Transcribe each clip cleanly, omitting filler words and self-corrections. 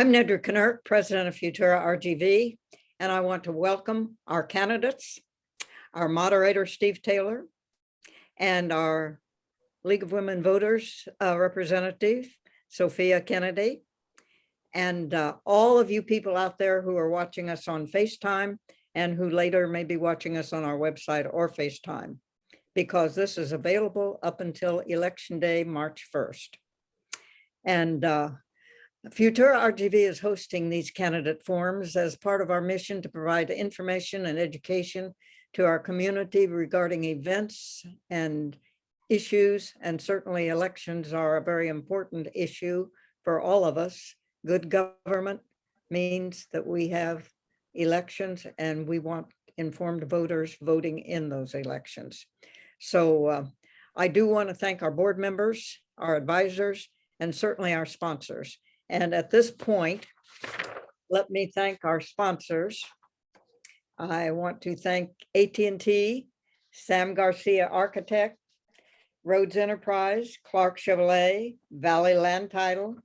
I'm Nedra Knert, President of Futura RGV, and I want to welcome our candidates, our moderator, Steve Taylor, and our League of Women Voters representative, Sophia Kennedy, and all of you people out there who are watching us on FaceTime and who later may be watching us on our website or FaceTime, because this is available up until Election Day, March 1st. And Futura RGV is hosting these candidate forums as part of our mission to provide information and education to our community regarding events and issues, and certainly elections are a very important issue for all of us. Good government means that we have elections and we want informed voters voting in those elections. So I do want to thank our board members, our advisors, and certainly our sponsors. And at this point, let me thank our sponsors. I want to thank AT&T, Sam Garcia Architect, Rhodes Enterprise, Clark Chevrolet, Valley Land Title,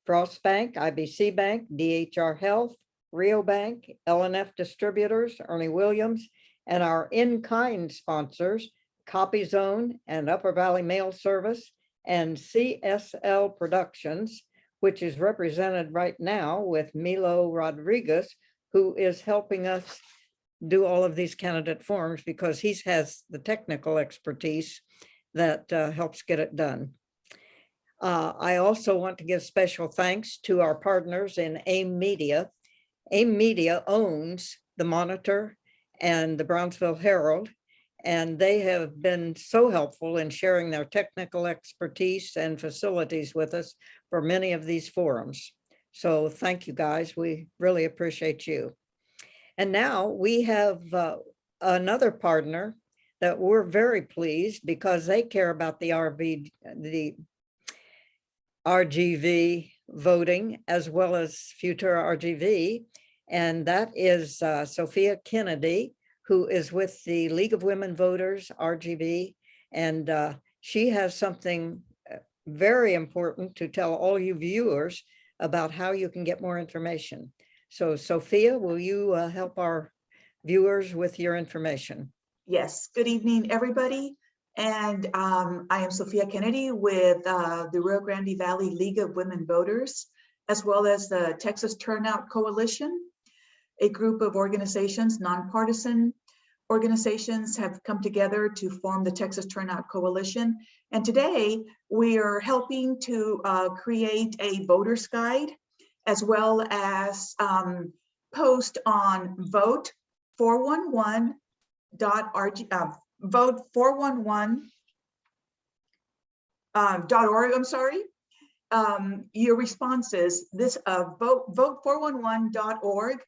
Frost Bank, IBC Bank, DHR Health, Rio Bank, L&F Distributors, Ernie Williams, and our in-kind sponsors, Copy Zone and Upper Valley Mail Service, and CSL Productions, which is represented right now with Milo Rodriguez, who is helping us do all of these candidate forms because he has the technical expertise that helps get it done. I also want to give special thanks to our partners in AIM Media. AIM Media owns the Monitor and the Brownsville Herald, and they have been so helpful in sharing their technical expertise and facilities with us for many of these forums. So thank you guys, we really appreciate you. And now we have another partner that we're very pleased because they care about the RGV voting as well as Futura RGV, and that is Sophia Kennedy, who is with the League of Women Voters, RGV, and she has something very important to tell all you viewers about how you can get more information. So Sophia, will you help our viewers with your information? Yes, good evening, everybody. And I am Sophia Kennedy with the Rio Grande Valley League of Women Voters, as well as the Texas Turnout Coalition. A group of organizations, nonpartisan organizations, have come together to form the Texas Turnout Coalition. And today we are helping to create a voter's guide, as well as post on vote411.org, I'm sorry. Your responses, this vote411.org,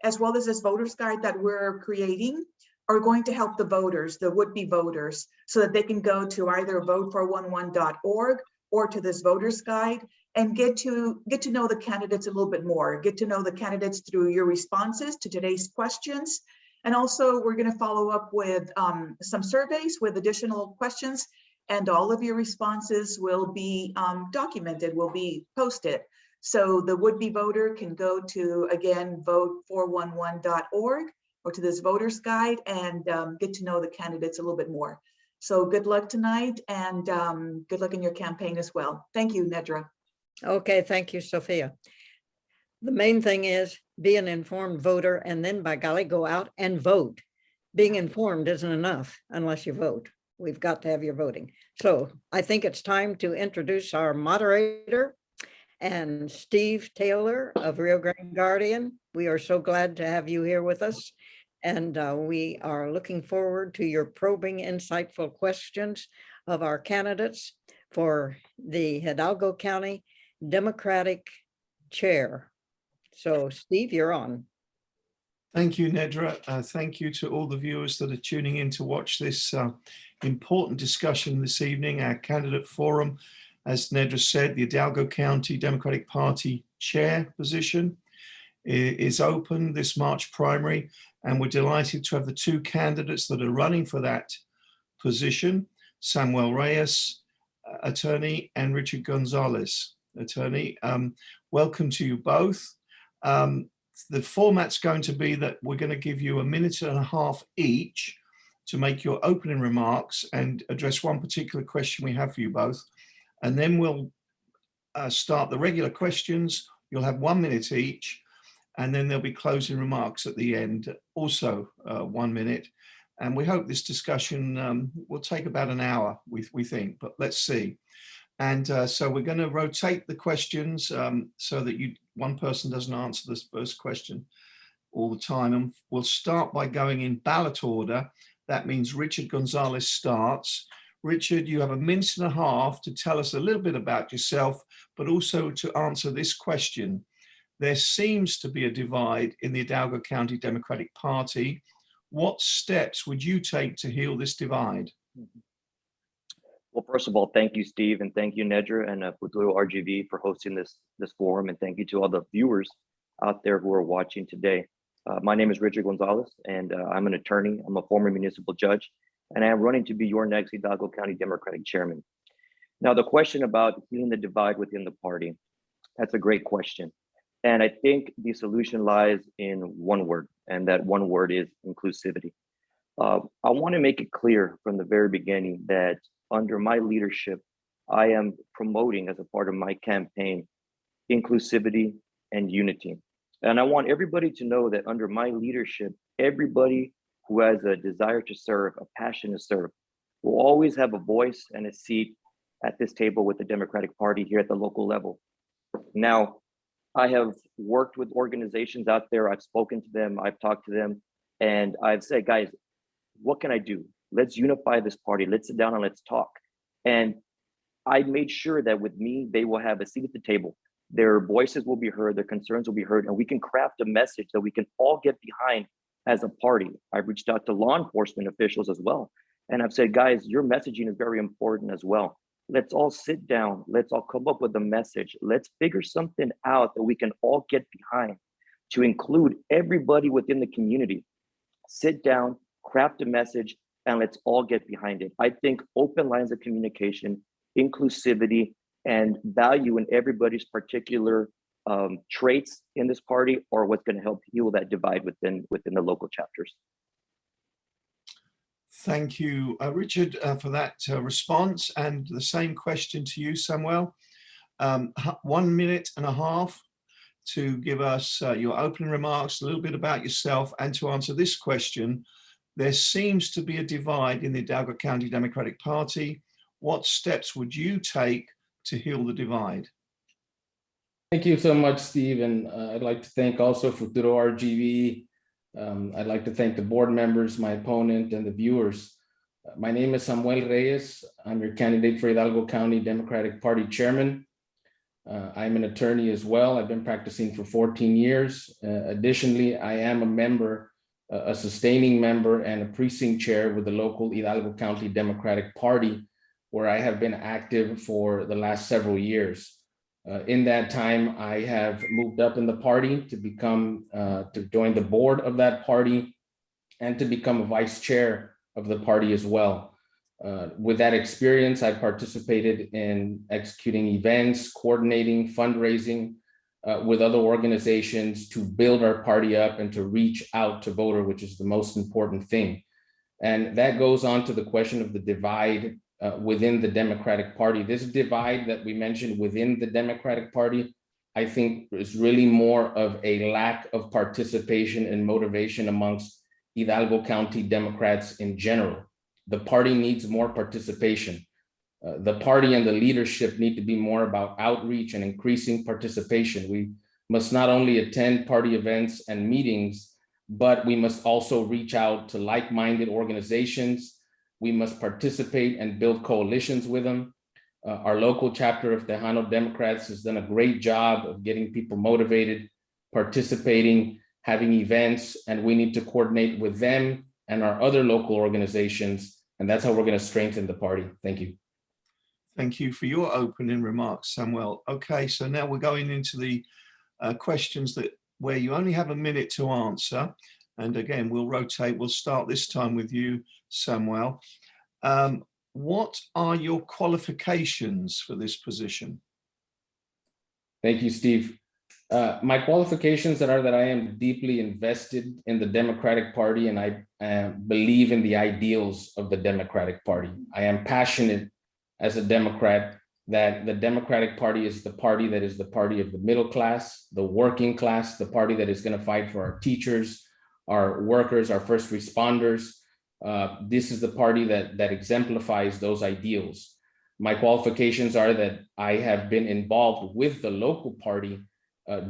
as well as this voter's guide that we're creating, are going to help the voters, the would-be voters, so that they can go to either vote411.org or to this voter's guide and get to know the candidates a little bit more, get to know the candidates through your responses to today's questions. And also we're going to follow up with some surveys with additional questions, and all of your responses will be documented, will be posted. So the would-be voter can go to, again, vote411.org or to this voter's guide and get to know the candidates a little bit more. So good luck tonight, and good luck in your campaign as well. Thank you, Nedra. Okay, thank you, Sophia. The main thing is be an informed voter, and then by golly, go out and vote. Being informed isn't enough unless you vote. We've got to have your voting. So I think it's time to introduce our moderator, and Steve Taylor of Rio Grande Guardian. We are so glad to have you here with us. And we are looking forward to your probing, insightful questions of our candidates for the Hidalgo County Democratic Chair. So Steve, you're on. Thank you, Nedra. Thank you to all the viewers that are tuning in to watch this important discussion this evening. Our candidate forum, as Nedra said, the Hidalgo County Democratic Party chair position is open this March primary, and we're delighted to have the two candidates that are running for that position, Samuel Reyes, attorney, and Richard Gonzalez, attorney. welcome to you both. The format's going to be that we're going to give you a minute and a half each to make your opening remarks and address one particular question we have for you both. And then we'll start the regular questions. You'll have 1 minute each, and then there'll be closing remarks at the end, also 1 minute. And we hope this discussion will take about an hour, we think, but let's see. And so we're going to rotate the questions so that one person doesn't answer this first question all the time. And we'll start by going in ballot order. That means Richard Gonzalez starts. Richard, you have a minute and a half to tell us a little bit about yourself, but also to answer this question. There seems to be a divide in the Hidalgo County Democratic Party. What steps would you take to heal this divide? Well, first of all, thank you, Steve, and thank you, Nedra and Futuro RGV for hosting this forum, and thank you to all the viewers out there who are watching today. My name is Richard Gonzalez, and I'm an attorney. I'm a former municipal judge, and I am running to be your next Hidalgo County Democratic Chairman. Now, the question about healing the divide within the party, that's a great question. And I think the solution lies in one word, and that one word is inclusivity. I want to make it clear from the very beginning that under my leadership, I am promoting as a part of my campaign, inclusivity and unity. And I want everybody to know that under my leadership, everybody who has a desire to serve, a passion to serve, will always have a voice and a seat at this table with the Democratic Party here at the local level. Now, I have worked with organizations out there. I've spoken to them, I've talked to them, and I've said, guys, what can I do? Let's unify this party. Let's sit down and let's talk. And I made sure that with me, they will have a seat at the table. Their voices will be heard, their concerns will be heard, and we can craft a message that we can all get behind as a party. I've reached out to law enforcement officials as well. And I've said, guys, your messaging is very important as well. Let's all sit down. Let's all come up with a message. Let's figure something out that we can all get behind to include everybody within the community. Sit down, craft a message, and let's all get behind it. I think open lines of communication, inclusivity, and value in everybody's particular traits in this party are what's going to help heal that divide within the local chapters. Thank you, Richard, for that response. And the same question to you, Samuel. 1 minute and a half to give us your opening remarks, a little bit about yourself, and to answer this question. There seems to be a divide in the Hidalgo County Democratic Party. What steps would you take to heal the divide? Thank you so much, Steve. And I'd like to thank also Futuro RGV. I'd like to thank the board members, my opponent, and the viewers. My name is Samuel Reyes. I'm your candidate for Hidalgo County Democratic Party Chairman. I'm an attorney as well. I've been practicing for 14 years. Additionally, I am a member, a sustaining member and a precinct chair with the local Hidalgo County Democratic Party, where I have been active for the last several years. In that time, I have moved up in the party to become, to join the board of that party and to become a vice chair of the party as well. With that experience, I participated in executing events, coordinating, fundraising with other organizations to build our party up and to reach out to voter, which is the most important thing. And that goes on to the question of the divide within the Democratic Party. This divide that we mentioned within the Democratic Party, I think is really more of a lack of participation and motivation amongst Hidalgo County Democrats in general. The party needs more participation. The party and the leadership need to be more about outreach and increasing participation. We must not only attend party events and meetings, but we must also reach out to like-minded organizations. We must participate and build coalitions with them. Our local chapter of Tejano Democrats has done a great job of getting people motivated, participating, having events, and we need to coordinate with them and our other local organizations. And that's how we're going to strengthen the party. Thank you. Thank you for your opening remarks, Samuel. Okay, so now we're going into the questions where you only have a minute to answer. And again, we'll rotate. We'll start this time with you, Samuel. What are your qualifications for this position? Thank you, Steve. My qualifications are that I am deeply invested in the Democratic Party, and I believe in the ideals of the Democratic Party. I am passionate as a Democrat that the Democratic Party is the party that is the party of the middle class, the working class, the party that is going to fight for our teachers, our workers, our first responders. This is the party that exemplifies those ideals. My qualifications are that I have been involved with the local party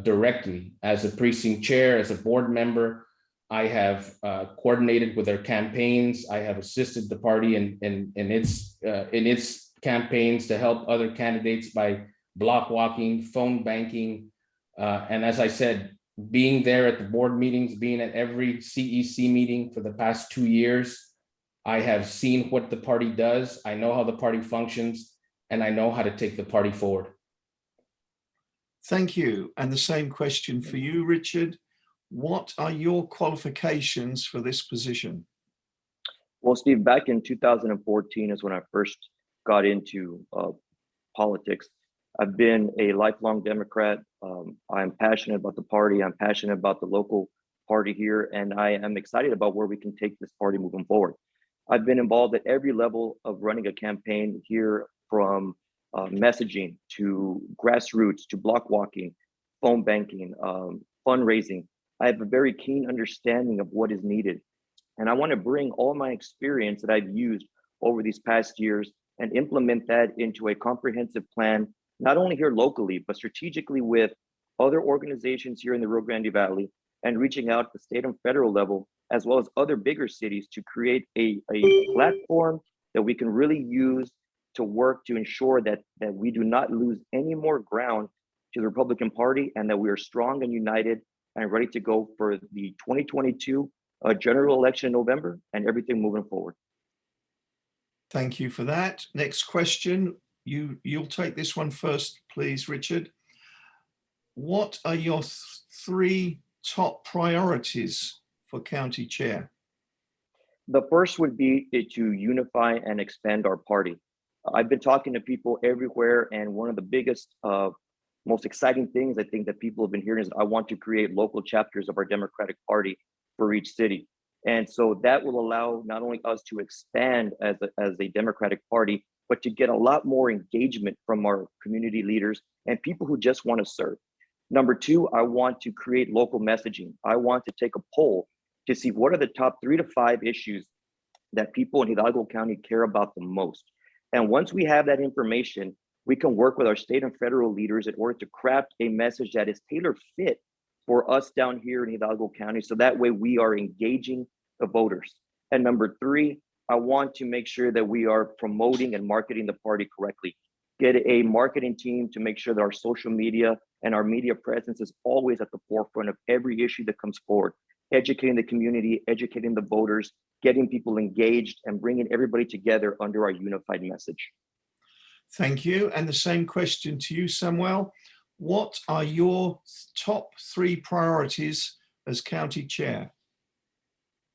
directly as a precinct chair, as a board member. I have coordinated with their campaigns. I have assisted the party in its campaigns to help other candidates by block walking, phone banking, and as I said, being there at the board meetings, being at every CEC meeting for the past 2 years. I have seen what the party does. I know how the party functions, and I know how to take the party forward. Thank you. And the same question for you, Richard. What are your qualifications for this position? Well, Steve, back in 2014 is when I first got into politics. I've been a lifelong Democrat. I'm passionate about the party. I'm passionate about the local party here, and I am excited about where we can take this party moving forward. I've been involved at every level of running a campaign here, from messaging to grassroots to block walking, phone banking, fundraising. I have a very keen understanding of what is needed. And I want to bring all my experience that I've used over these past years and implement that into a comprehensive plan, not only here locally, but strategically with other organizations here in the Rio Grande Valley, and reaching out at the state and federal level, as well as other bigger cities, to create a platform that we can really use to work to ensure that we do not lose any more ground to the Republican Party, and that we are strong and united and ready to go for the 2022 general election in November and everything moving forward. Thank you for that. Next question. You'll take this one first, please, Richard. What are your three top priorities for county chair? The first would be to unify and expand our party. I've been talking to people everywhere, and one of the biggest, most exciting things I think that people have been hearing is I want to create local chapters of our Democratic Party for each city. And so that will allow not only us to expand as a Democratic Party, but to get a lot more engagement from our community leaders and people who just want to serve. Number two, I want to create local messaging. I want to take a poll to see what are the top 3 to 5 issues that people in Hidalgo County care about the most. And once we have that information, we can work with our state and federal leaders in order to craft a message that is tailor fit for us down here in Hidalgo County. So that way we are engaging the voters. And number 3, I want to make sure that we are promoting and marketing the party correctly. Get a marketing team to make sure that our social media and our media presence is always at the forefront of every issue that comes forward. Educating the community, educating the voters, getting people engaged, and bringing everybody together under our unified message. Thank you. And the same question to you, Samuel. What are your top 3 priorities as county chair?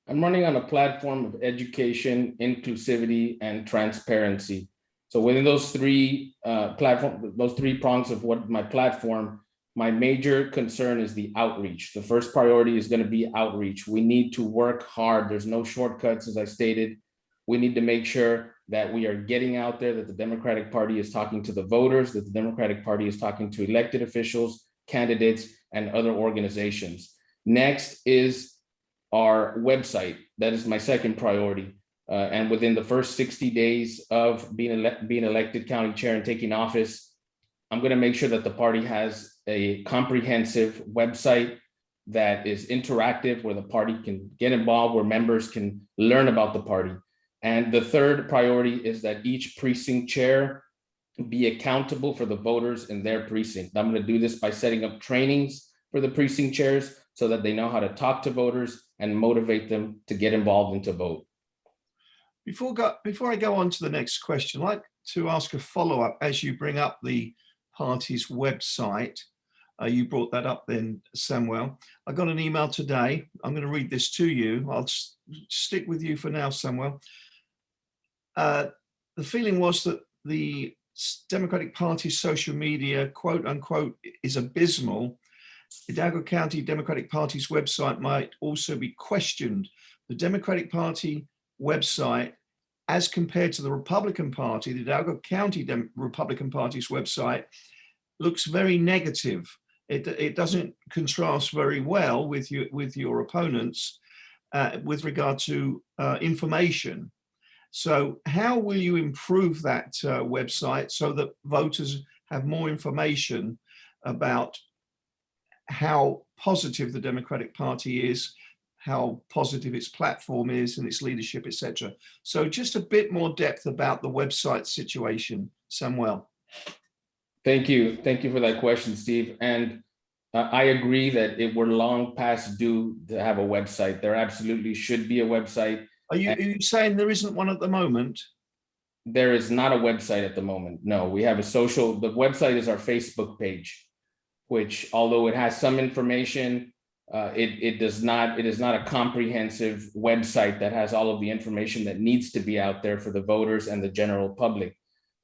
I'm running on a platform of education, inclusivity, and transparency. So within those three prongs of what my platform, my major concern is the outreach. The first priority is going to be outreach. We need to work hard. There's no shortcuts, as I stated. We need to make sure that we are getting out there, that the Democratic Party is talking to the voters, that the Democratic Party is talking to elected officials, candidates, and other organizations. Next is our website. That is my second priority. And within the first 60 days of being elected county chair and taking office, I'm going to make sure that the party has a comprehensive website that is interactive, where the party can get involved, where members can learn about the party. And the third priority is that each precinct chair be accountable for the voters in their precinct. I'm going to do this by setting up trainings for the precinct chairs so that they know how to talk to voters and motivate them to get involved and to vote. Before I go on to the next question, I'd like to ask a follow-up as you bring up the party's website. You brought that up then, Samuel. I got an email today. I'm going to read this to you. I'll stick with you for now, Samuel. The feeling was that the Democratic Party's social media, quote unquote, is abysmal, Hidalgo County Democratic Party's website might also be questioned. The Democratic Party website, as compared to the Republican Party, the Hidalgo County Republican Party's website, looks very negative. It doesn't contrast very well with your opponents with regard to information. So how will you improve that website so that voters have more information about how positive the Democratic Party is, how positive its platform is and its leadership, etc. So just a bit more depth about the website situation, Samuel. Thank you. Thank you for that question, Steve. And I agree that we're long past due to have a website. There absolutely should be a website. Are you saying there isn't one at the moment? There is not a website at the moment. No, we have the website is our Facebook page, which although it has some information, it is not a comprehensive website that has all of the information that needs to be out there for the voters and the general public.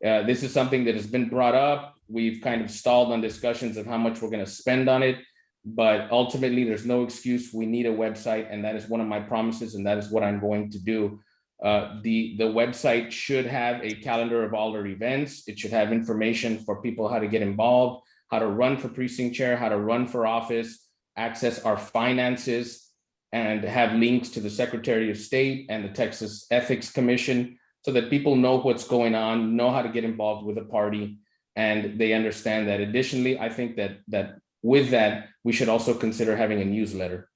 This is something that has been brought up. We've kind of stalled on discussions of how much we're going to spend on it, but ultimately there's no excuse. We need a website, and that is one of my promises, and that is what I'm going to do. The website should have a calendar of all our events. It should have information for people how to get involved, how to run for precinct chair, how to run for office, access our finances, and have links to the Secretary of State and the Texas Ethics Commission so that people know what's going on, know how to get involved with the party, and they understand that. Additionally, I think that with that, we should also consider having a newsletter.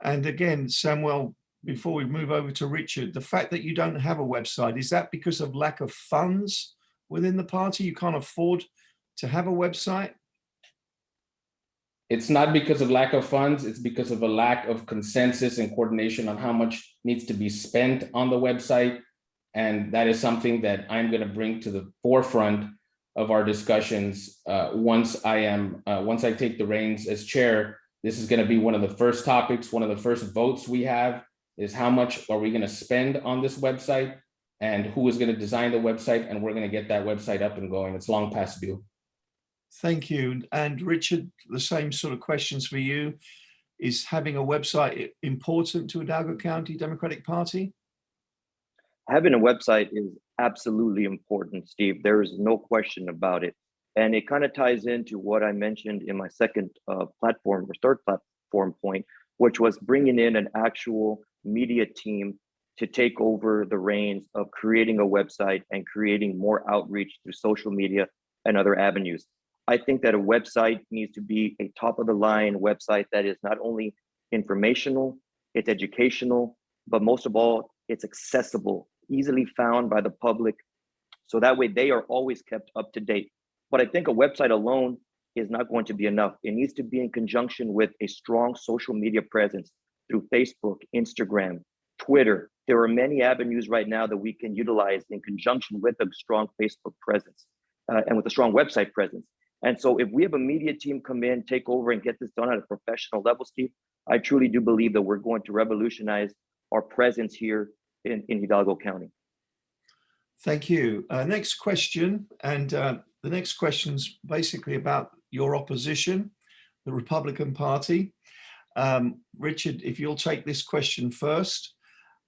And again, Samuel, before we move over to Richard, the fact that you don't have a website, is that because of lack of funds within the party? You can't afford to have a website? It's not because of lack of funds, it's because of a lack of consensus and coordination on how much needs to be spent on the website. And that is something that I'm going to bring to the forefront of our discussions once I take the reins as chair. This is going to be one of the first topics, one of the first votes we have is how much are we going to spend on this website and who is going to design the website, and we're going to get that website up and going. It's long past due. Thank you. And Richard, the same sort of questions for you. Is having a website important to Hidalgo County Democratic Party? Having a website is absolutely important, Steve. There is no question about it. And it kind of ties into what I mentioned in my second platform or third platform point, which was bringing in an actual media team to take over the reins of creating a website and creating more outreach through social media and other avenues. I think that a website needs to be a top of the line website that is not only informational, it's educational, but most of all, it's accessible, easily found by the public. So that way they are always kept up to date. But I think a website alone is not going to be enough. It needs to be in conjunction with a strong social media presence through Facebook, Instagram, Twitter. There are many avenues right now that we can utilize in conjunction with a strong Facebook presence and with a strong website presence. And so if we have a media team come in, take over and get this done at a professional level, Steve, I truly do believe that we're going to revolutionize our presence here in Hidalgo County. Thank you. Next question. And the next question's basically about your opposition, the Republican Party. Richard, if you'll take this question first.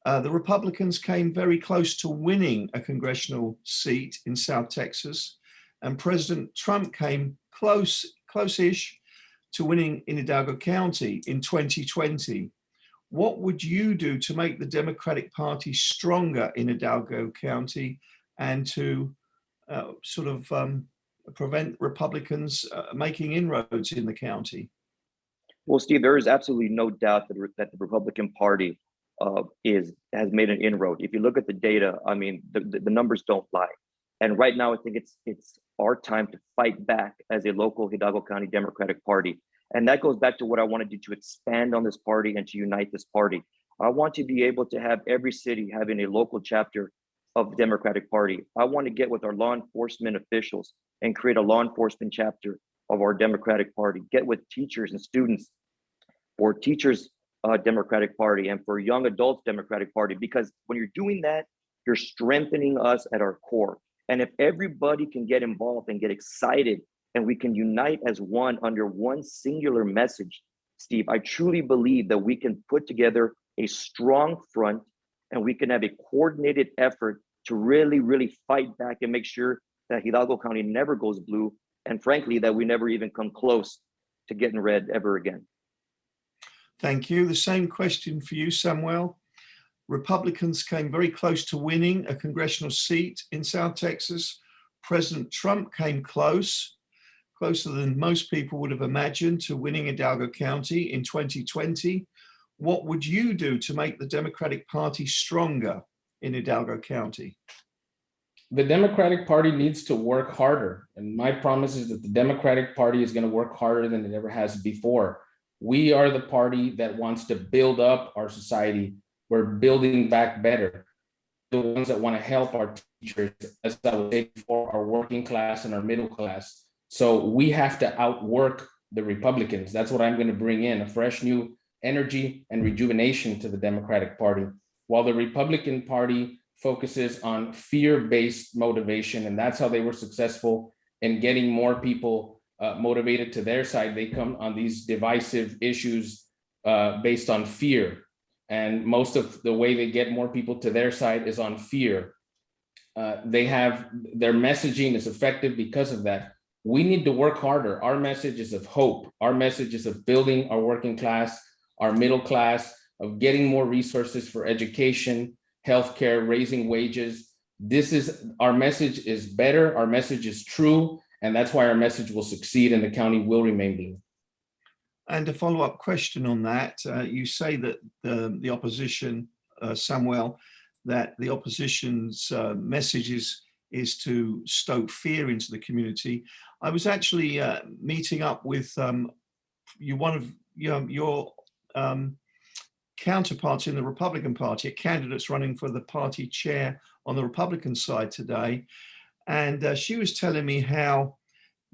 The Republicans came very close to winning a congressional seat in South Texas, and President Trump came close-ish to winning in Hidalgo County in 2020. What would you do to make the Democratic Party stronger in Hidalgo County and to prevent Republicans making inroads in the county? Well, Steve, there is absolutely no doubt that the Republican Party has made an inroad. If you look at the data, I mean, the numbers don't lie. And right now, I think it's our time to fight back as a local Hidalgo County Democratic Party. And that goes back to what I want to do to expand on this party and to unite this party. I want to be able to have every city having a local chapter of the Democratic Party. I want to get with our law enforcement officials and create a law enforcement chapter of our Democratic Party. Get with teachers and students for teachers Democratic Party and for young adults Democratic Party, because when you're doing that, you're strengthening us at our core. And if everybody can get involved and get excited and we can unite as one under one singular message, Steve, I truly believe that we can put together a strong front and we can have a coordinated effort to really, really fight back and make sure that Hidalgo County never goes blue. And frankly, that we never even come close to getting red ever again. Thank you. The same question for you, Samuel. Republicans came very close to winning a congressional seat in South Texas. President Trump came close, closer than most people would have imagined, to winning Hidalgo County in 2020. What would you do to make the Democratic Party stronger in Hidalgo County? The Democratic Party needs to work harder. And my promise is that the Democratic Party is going to work harder than it ever has before. We are the party that wants to build up our society. We're building back better. The ones that want to help our teachers, as I was saying before, our working class and our middle class. So we have to outwork the Republicans. That's what I'm going to bring in, a fresh new energy and rejuvenation to the Democratic Party. While the Republican Party focuses on fear-based motivation, and that's how they were successful in getting more people motivated to their side. They come on these divisive issues based on fear. And most of the way they get more people to their side is on fear. Their messaging is effective because of that. We need to work harder. Our message is of hope. Our message is of building our working class, our middle class, of getting more resources for education, healthcare, raising wages. Our message is better, our message is true, and that's why our message will succeed and the county will remain blue. And a follow-up question on that, you say that the opposition, Samuel, that the opposition's message is to stoke fear into the community. I was actually meeting up with one of your counterparts in the Republican Party, candidates running for the party chair on the Republican side today. And she was telling me how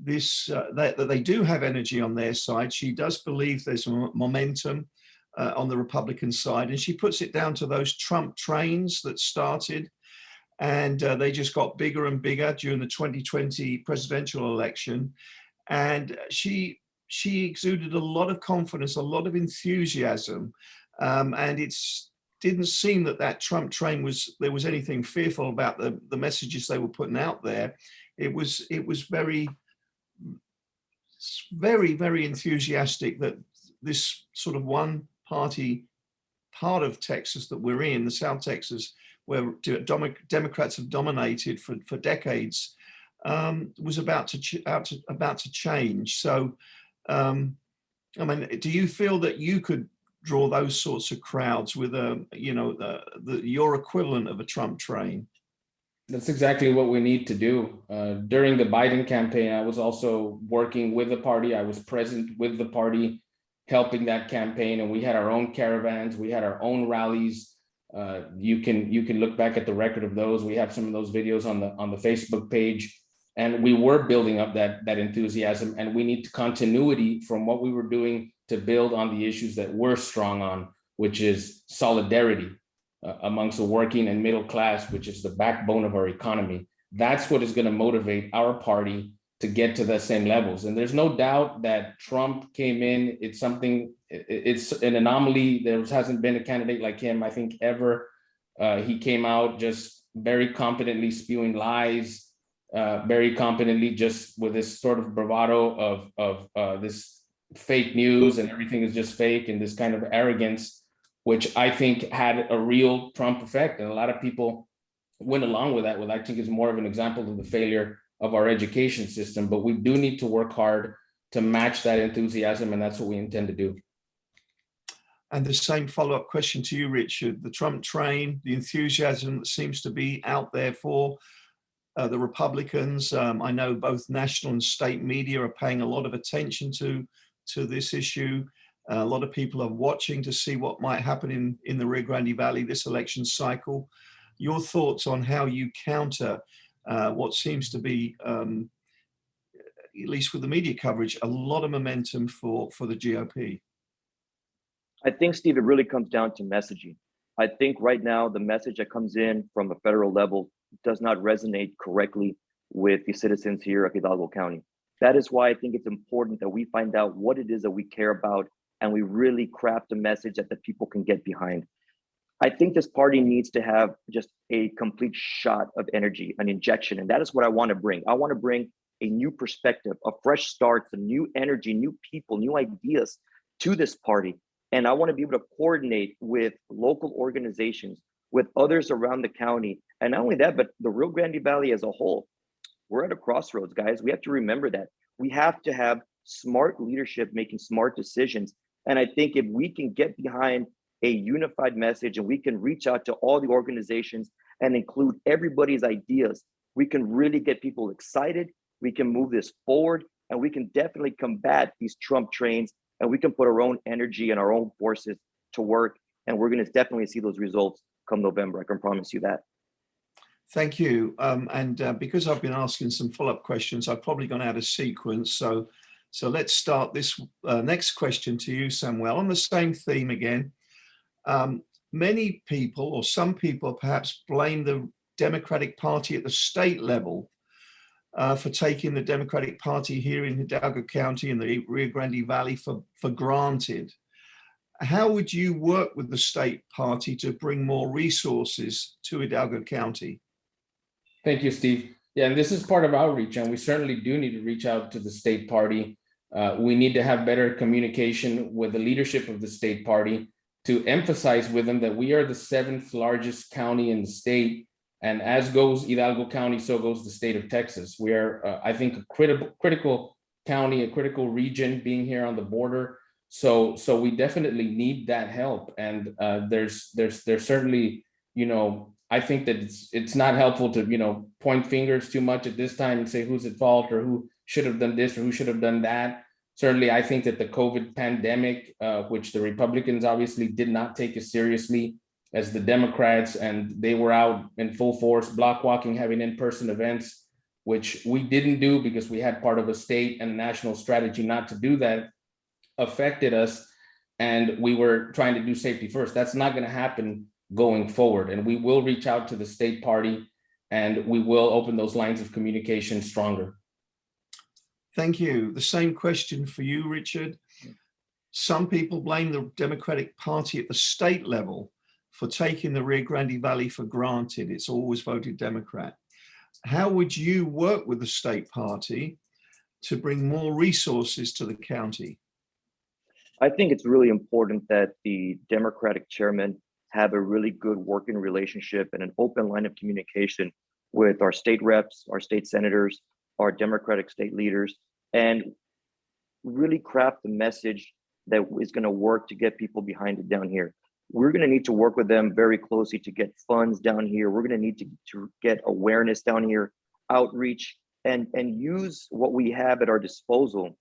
that they do have energy on their side. She does believe there's momentum on the Republican side. And she puts it down to those Trump trains that started. And they just got bigger and bigger during the 2020 presidential election. And she exuded a lot of confidence, a lot of enthusiasm. And it didn't seem that Trump train there was anything fearful about the messages they were putting out there. It was very, very, very enthusiastic that this sort of one party part of Texas that we're in, the South Texas, where Democrats have dominated for decades, was about to change. So, I mean, do you feel that you could draw those sorts of crowds with your equivalent of a Trump train? That's exactly what we need to do. During the Biden campaign, I was also working with the party. I was present with the party, helping that campaign, and we had our own caravans. We had our own rallies. You can look back at the record of those. We have some of those videos on the Facebook page, and we were building up that enthusiasm. And we need continuity from what we were doing to build on the issues that we're strong on, which is solidarity amongst the working and middle class, which is the backbone of our economy. That's what is going to motivate our party to get to the same levels. And there's no doubt that Trump came in. It's an anomaly. There hasn't been a candidate like him, I think, ever. He came out just very competently spewing lies, very competently, just with this sort of bravado of this fake news and everything is just fake, and this kind of arrogance, which I think had a real Trump effect. And a lot of people went along with that, I think is more of an example of the failure of our education system. But we do need to work hard to match that enthusiasm, and that's what we intend to do. And the same follow-up question to you, Richard. The Trump train, the enthusiasm that seems to be out there for the Republicans. I know both national and state media are paying a lot of attention to this issue. A lot of people are watching to see what might happen in the Rio Grande Valley this election cycle. Your thoughts on how you counter what seems to be, at least with the media coverage, a lot of momentum for the GOP? I think, Steve, it really comes down to messaging. I think right now the message that comes in from a federal level does not resonate correctly with the citizens here of Hidalgo County. That is why I think it's important that we find out what it is that we care about and we really craft a message that the people can get behind. I think this party needs to have just a complete shot of energy, an injection. And that is what I want to bring. I want to bring a new perspective, a fresh start, some new energy, new people, new ideas to this party. And I want to be able to coordinate with local organizations, with others around the county. And not only that, but the Rio Grande Valley as a whole. We're at a crossroads, guys. We have to remember that. We have to have smart leadership making smart decisions. And I think if we can get behind a unified message and we can reach out to all the organizations and include everybody's ideas, we can really get people excited. We can move this forward, and we can definitely combat these Trump trains, and we can put our own energy and our own forces to work. And we're going to definitely see those results come November. I can promise you that. Thank you. Because I've been asking some follow-up questions, I've probably gone out of sequence. So let's start this next question to you, Samuel, on the same theme again. Many people, or some people perhaps, blame the Democratic Party at the state level for taking the Democratic Party here in Hidalgo County and the Rio Grande Valley for granted. How would you work with the state party to bring more resources to Hidalgo County? Thank you, Steve. Yeah, and this is part of outreach, and we certainly do need to reach out to the state party. We need to have better communication with the leadership of the state party to emphasize with them that we are the 7th largest county in the state. And as goes Hidalgo County, so goes the state of Texas. We are, I think, a critical county, a critical region being here on the border. So we definitely need that help. And there's certainly, I think that it's not helpful to, point fingers too much at this time and say who's at fault or who should have done this or who should have done that. Certainly, I think that the COVID pandemic, which the Republicans obviously did not take as seriously as the Democrats, and they were out in full force, block walking, having in-person events, which we didn't do because we had part of a state and a national strategy not to do that, affected us. And we were trying to do safety first. That's not going to happen going forward. And we will reach out to the state party, and we will open those lines of communication stronger. Thank you. The same question for you, Richard. Some people blame the Democratic Party at the state level for taking the Rio Grande Valley for granted. It's always voted Democrat. How would you work with the state party to bring more resources to the county? I think it's really important that the Democratic chairman have a really good working relationship and an open line of communication with our state reps, our state senators, our Democratic state leaders, and really craft the message that is going to work to get people behind it down here. We're going to need to work with them very closely to get funds down here. We're going to need to get awareness down here, outreach, and use what we have at our disposal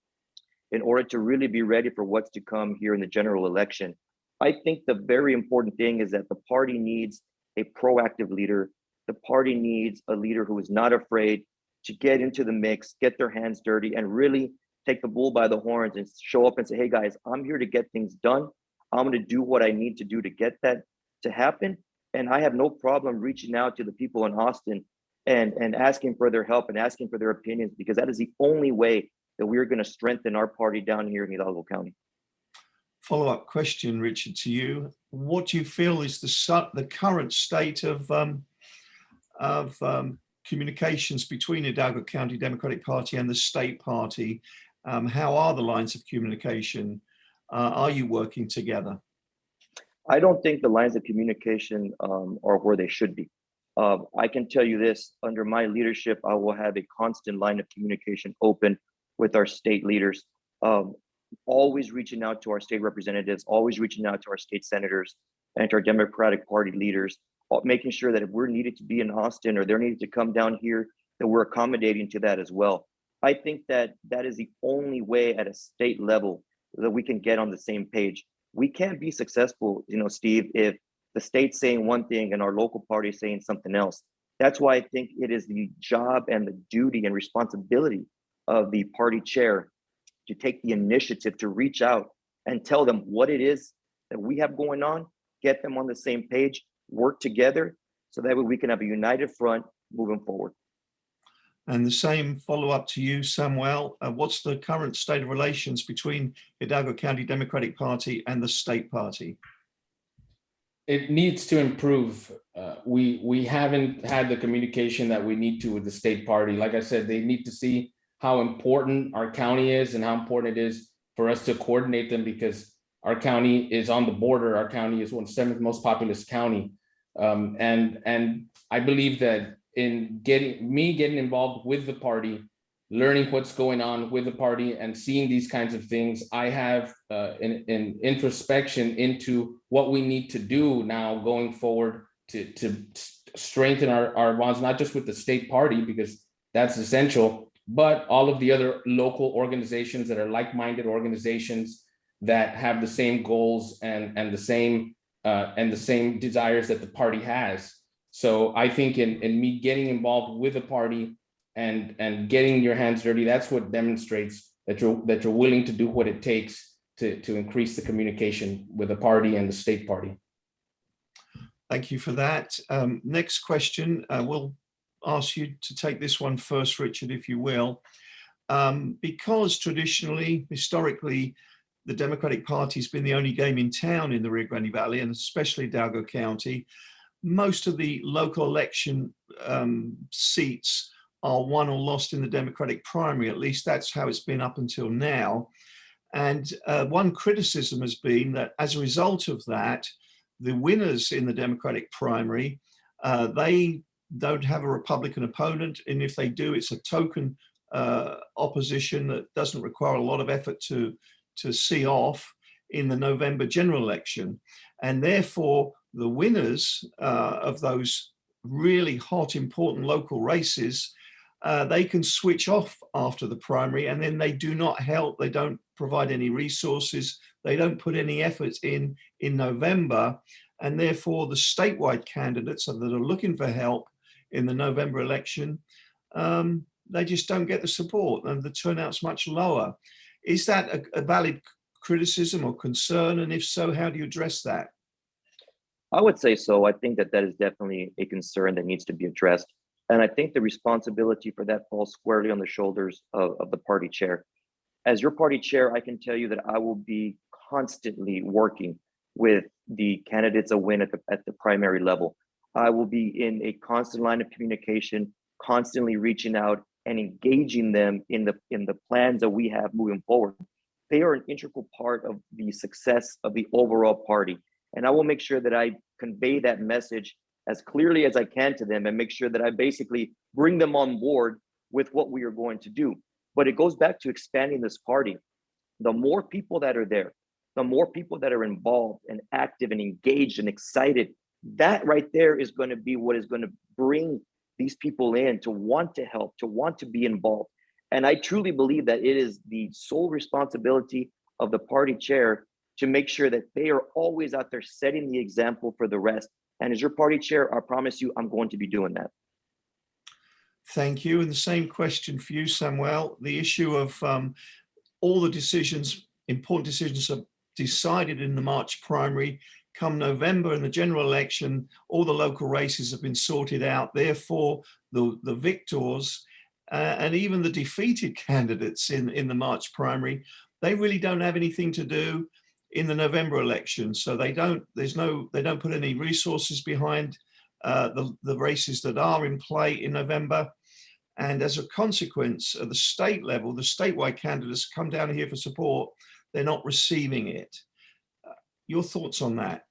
in order to really be ready for what's to come here in the general election. I think the very important thing is that the party needs a proactive leader. The party needs a leader who is not afraid to get into the mix, get their hands dirty, and really take the bull by the horns and show up and say, hey guys, I'm here to get things done. I'm going to do what I need to do to get that to happen. And I have no problem reaching out to the people in Austin and asking for their help and asking for their opinions, because that is the only way that we're going to strengthen our party down here in Hidalgo County. Follow-up question, Richard, to you. What do you feel is the current state of communications between Hidalgo County Democratic Party and the state party? How are the lines of communication? Are you working together? I don't think the lines of communication are where they should be. I can tell you this, under my leadership, I will have a constant line of communication open with our state leaders, always reaching out to our state representatives, always reaching out to our state senators and to our Democratic Party leaders, making sure that if we're needed to be in Austin or they're needed to come down here, that we're accommodating to that as well. I think that that is the only way at a state level that we can get on the same page. We can't be successful, Steve, if the state's saying one thing and our local party is saying something else. That's why I think it is the job and the duty and responsibility of the party chair to take the initiative to reach out and tell them what it is that we have going on, get them on the same page, work together, so that way we can have a united front moving forward. And the same follow-up to you, Samuel. What's the current state of relations between Hidalgo County Democratic Party and the state party? It needs to improve. We haven't had the communication that we need to with the state party. Like I said, they need to see how important our county is and how important it is for us to coordinate them, because our county is on the border. Our county is one of the 7th most populous county. And I believe that in getting involved with the party, learning what's going on with the party and seeing these kinds of things, I have an introspection into what we need to do now going forward to strengthen our bonds, not just with the state party, because that's essential, but all of the other local organizations that are like-minded organizations that have the same goals and the same desires that the party has. So I think in me getting involved with the party and getting your hands dirty, that's what demonstrates that you're willing to do what it takes to increase the communication with the party and the state party. Thank you for that. Next question, we'll ask you to take this one first, Richard, if you will. Because traditionally, historically, the Democratic Party has been the only game in town in the Rio Grande Valley, and especially Hidalgo County. Most of the local election seats are won or lost in the Democratic primary. At least that's how it's been up until now. And one criticism has been that as a result of that, the winners in the Democratic primary, they don't have a Republican opponent. And if they do, it's a token opposition that doesn't require a lot of effort to see off in the November general election. And therefore, the winners of those really hot, important local races, they can switch off after the primary, and then they do not help. They don't provide any resources. They don't put any effort in November. And therefore, the statewide candidates that are looking for help in the November election, they just don't get the support, and the turnout's much lower. Is that a valid criticism or concern? And if so, how do you address that? I would say so. I think that is definitely a concern that needs to be addressed. And I think the responsibility for that falls squarely on the shoulders of the party chair. As your party chair, I can tell you that I will be constantly working with the candidates a win at the primary level. I will be in a constant line of communication, constantly reaching out and engaging them in the plans that we have moving forward. They are an integral part of the success of the overall party. And I will make sure that I convey that message as clearly as I can to them and make sure that I basically bring them on board with what we are going to do. But it goes back to expanding this party. The more people that are there, the more people that are involved and active and engaged and excited, that right there is going to be what is going to bring these people in to want to help, to want to be involved. And I truly believe that it is the sole responsibility of the party chair to make sure that they are always out there setting the example for the rest. And as your party chair, I promise you, I'm going to be doing that. Thank you. And the same question for you, Samuel. The issue of all the decisions, important decisions are decided in the March primary. Come November in the general election, all the local races have been sorted out. Therefore, the victors and even the defeated candidates in the March primary, they really don't have anything to do in the November election. So they don't put any resources behind the races that are in play in November. And as a consequence, at the state level, the statewide candidates come down here for support, they're not receiving it. Your thoughts on that?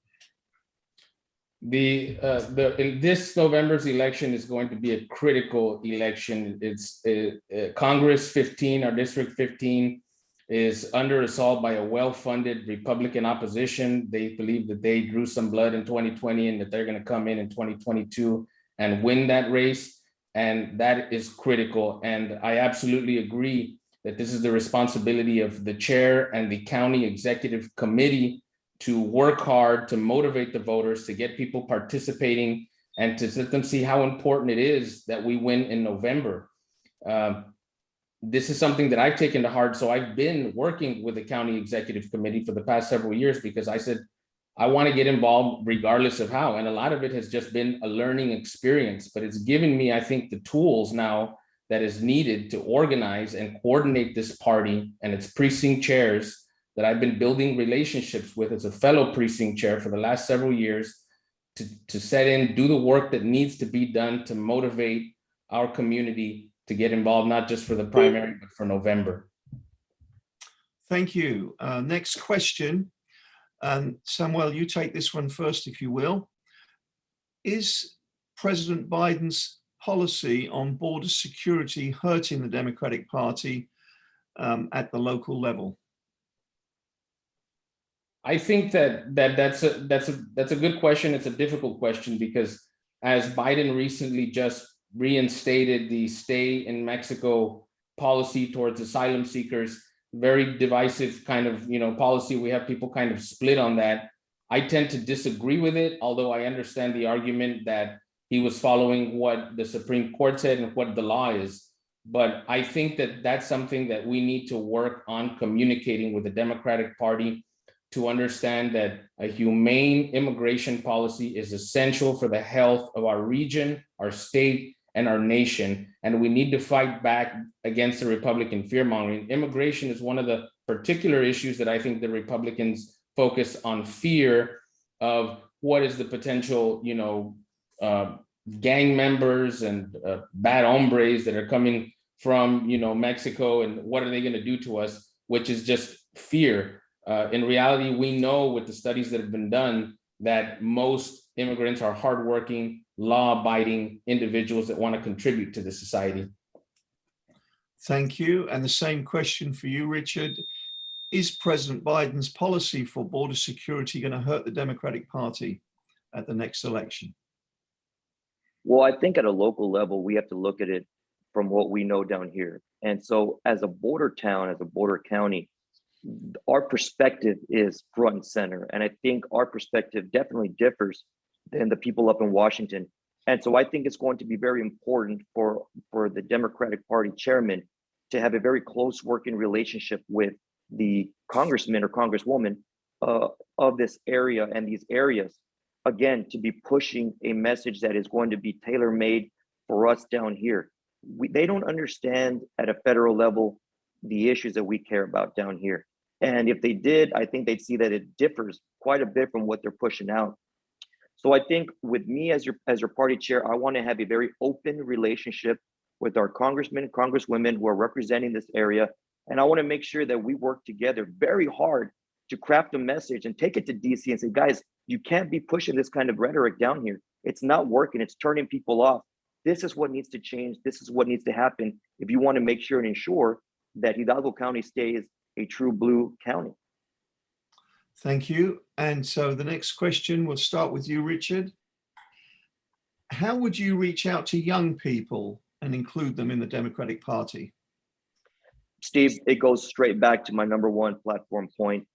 This November's election is going to be a critical election. It's Congress 15, our District 15, is under assault by a well-funded Republican opposition. They believe that they drew some blood in 2020 and that they're going to come in 2022 and win that race. And that is critical. And I absolutely agree that this is the responsibility of the chair and the county executive committee to work hard to motivate the voters, to get people participating and to let them see how important it is that we win in November. This is something that I've taken to heart. So I've been working with the county executive committee for the past several years because I said, I want to get involved regardless of how. And a lot of it has just been a learning experience, but it's given me, I think, the tools now that is needed to organize and coordinate this party and its precinct chairs that I've been building relationships with as a fellow precinct chair for the last several years to set in, do the work that needs to be done to motivate our community to get involved, not just for the primary, but for November. Thank you. Next question. Samuel, you take this one first, if you will. Is President Biden's policy on border security hurting the Democratic Party at the local level? I think that's a good question. It's a difficult question because as Biden recently just reinstated the stay in Mexico policy towards asylum seekers, very divisive kind of policy. We have people kind of split on that. I tend to disagree with it, although I understand the argument that he was following what the Supreme Court said and what the law is. But I think that that's something that we need to work on communicating with the Democratic Party to understand that a humane immigration policy is essential for the health of our region, our state, and our nation. And we need to fight back against the Republican fear-mongering. Immigration is one of the particular issues that I think the Republicans focus on, fear of what is the potential, gang members and bad hombres that are coming from, Mexico, and what are they going to do to us, which is just fear. In reality, we know with the studies that have been done that most immigrants are hardworking, law-abiding individuals that want to contribute to the society. Thank you. And the same question for you, Richard. Is President Biden's policy for border security going to hurt the Democratic Party at the next election? Well, I think at a local level, we have to look at it from what we know down here. And so as a border town, as a border county, our perspective is front and center. And I think our perspective definitely differs than the people up in Washington. And so I think it's going to be very important for the Democratic Party chairman to have a very close working relationship with the congressman or congresswoman of this area and these areas, again, to be pushing a message that is going to be tailor-made for us down here. They don't understand at a federal level the issues that we care about down here. And if they did, I think they'd see that it differs quite a bit from what they're pushing out. So I think with me as your party chair, I want to have a very open relationship with our congressmen and congresswomen who are representing this area. And I want to make sure that we work together very hard to craft a message and take it to DC and say, guys, you can't be pushing this kind of rhetoric down here. It's not working. It's turning people off. This is what needs to change. This is what needs to happen if you want to make sure and ensure that Hidalgo County stays a true blue county. Thank you. And so the next question, we'll start with you, Richard. How would you reach out to young people and include them in the Democratic Party? Steve, it goes straight back to my number one platform point,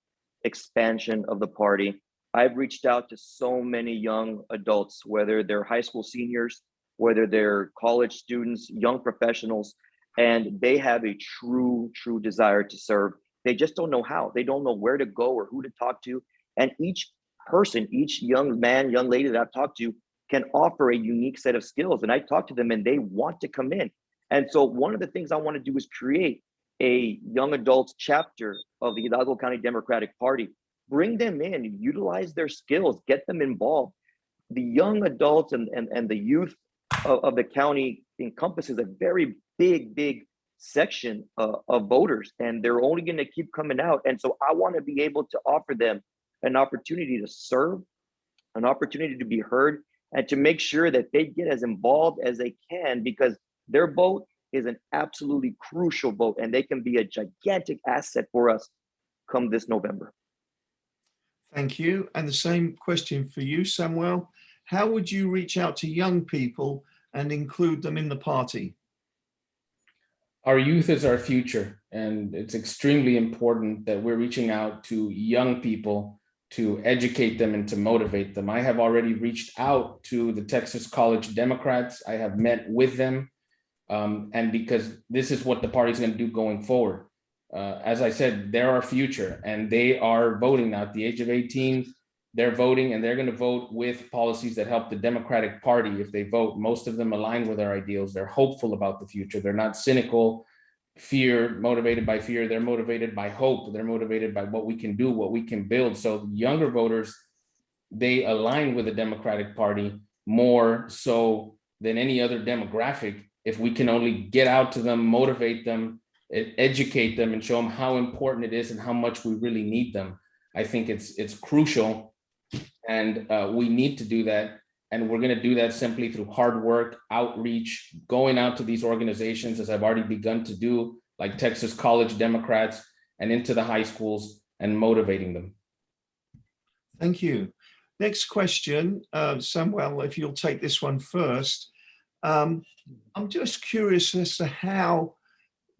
expansion of the party. I've reached out to so many young adults, whether they're high school seniors, whether they're college students, young professionals, and they have a true desire to serve. They just don't know how. They don't know where to go or who to talk to. And each person, each young man, young lady that I've talked to can offer a unique set of skills. And I talk to them and they want to come in. And so one of the things I want to do is create a young adults chapter of the Hidalgo County Democratic Party. Bring them in, utilize their skills, get them involved. The young adults and the youth of the county encompasses a very big section of voters, and they're only going to keep coming out. And so I want to be able to offer them an opportunity to serve, an opportunity to be heard, and to make sure that they get as involved as they can, because their vote is an absolutely crucial vote, and they can be a gigantic asset for us come this November. Thank you. And the same question for you, Samuel. How would you reach out to young people and include them in the party? Our youth is our future, and it's extremely important that we're reaching out to young people to educate them and to motivate them. I have already reached out to the Texas College Democrats. I have met with them, and because this is what the party's going to do going forward. As I said, they're our future, and they are voting now at the age of 18. they're voting and they're going to vote with policies that help the Democratic Party. If they vote, most of them align with our ideals. They're hopeful about the future. They're not cynical, motivated by fear. They're motivated by hope. They're motivated by what we can do, what we can build. So younger voters, they align with the Democratic Party more so than any other demographic. If we can only get out to them, motivate them, educate them, and show them how important it is and how much we really need them, I think it's crucial. And we need to do that. And we're going to do that simply through hard work, outreach, going out to these organizations, as I've already begun to do, like Texas College Democrats, and into the high schools and motivating them. Thank you. Next question, Samuel, if you'll take this one first. I'm just curious as to how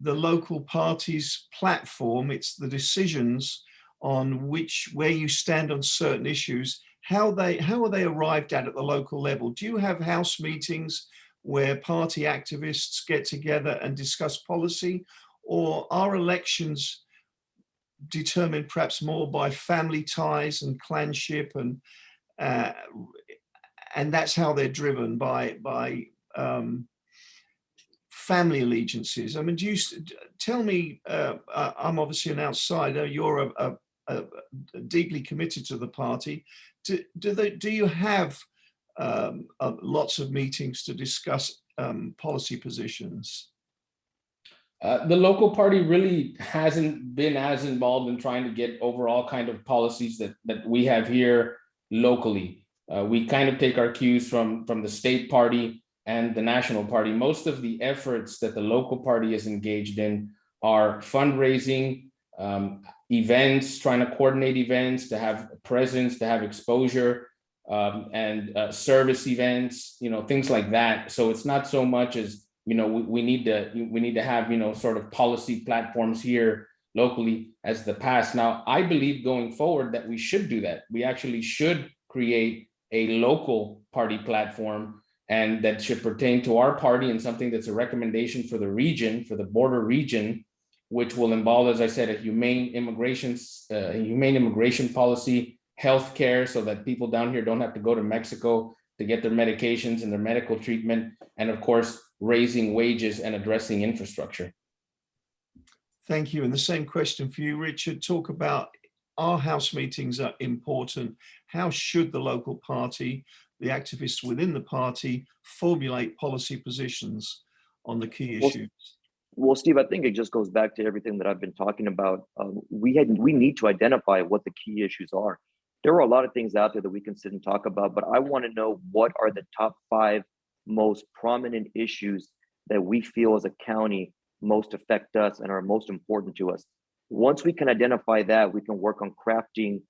the local party's platform, it's the decisions on where you stand on certain issues, how are they arrived at the local level? Do you have house meetings where party activists get together and discuss policy, or are elections determined perhaps more by family ties and clanship, and that's how they're driven by family allegiances? I mean, tell me, I'm obviously an outsider, you're deeply committed to the party. Do you have lots of meetings to discuss policy positions? The local party really hasn't been as involved in trying to get overall kind of policies that we have here locally. We kind of take our cues from the state party and the national party. Most of the efforts that the local party is engaged in are fundraising, events, trying to coordinate events, to have presence, to have exposure, and service events, things like that. So it's not so much as, we need to have, sort of policy platforms here locally as the past. Now, I believe going forward that we should do that. We actually should create a local party platform, and that should pertain to our party, and something that's a recommendation for the region, for the border region, which will involve, as I said, a humane immigration policy, healthcare, so that people down here don't have to go to Mexico to get their medications and their medical treatment, and of course, raising wages and addressing infrastructure. Thank you. And the same question for you, Richard. Talk about, our house meetings are important. How should the local party, the activists within the party, formulate policy positions on the key issues? Well, Steve, I think it just goes back to everything that I've been talking about. We need to identify what the key issues are. There are a lot of things out there that we can sit and talk about, but I want to know what are the top 5 most prominent issues that we feel as a county most affect us and are most important to us. Once we can identify that, we can work on crafting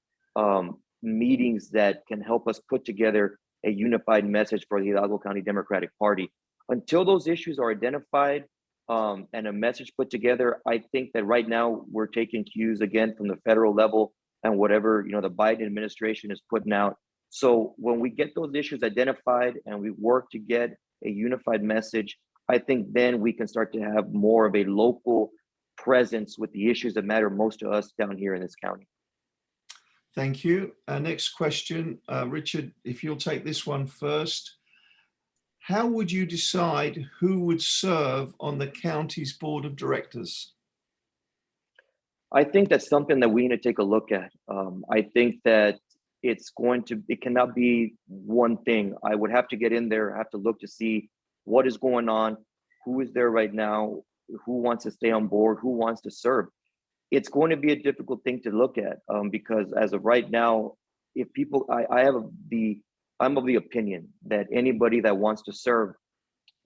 meetings that can help us put together a unified message for the Hidalgo County Democratic Party. Until those issues are identified and a message put together, I think that right now we're taking cues again from the federal level and whatever the Biden administration is putting out. So when we get those issues identified and we work to get a unified message, I think then we can start to have more of a local presence with the issues that matter most to us down here in this county. Thank you. Next question, Richard, if you'll take this one first. How would you decide who would serve on the county's board of directors? I think that's something that we need to take a look at. I think that it cannot be one thing. I would have to get in there, have to look to see what is going on, who is there right now, who wants to stay on board, who wants to serve. It's going to be a difficult thing to look at because as of right now, if people, I'm of the opinion that anybody that wants to serve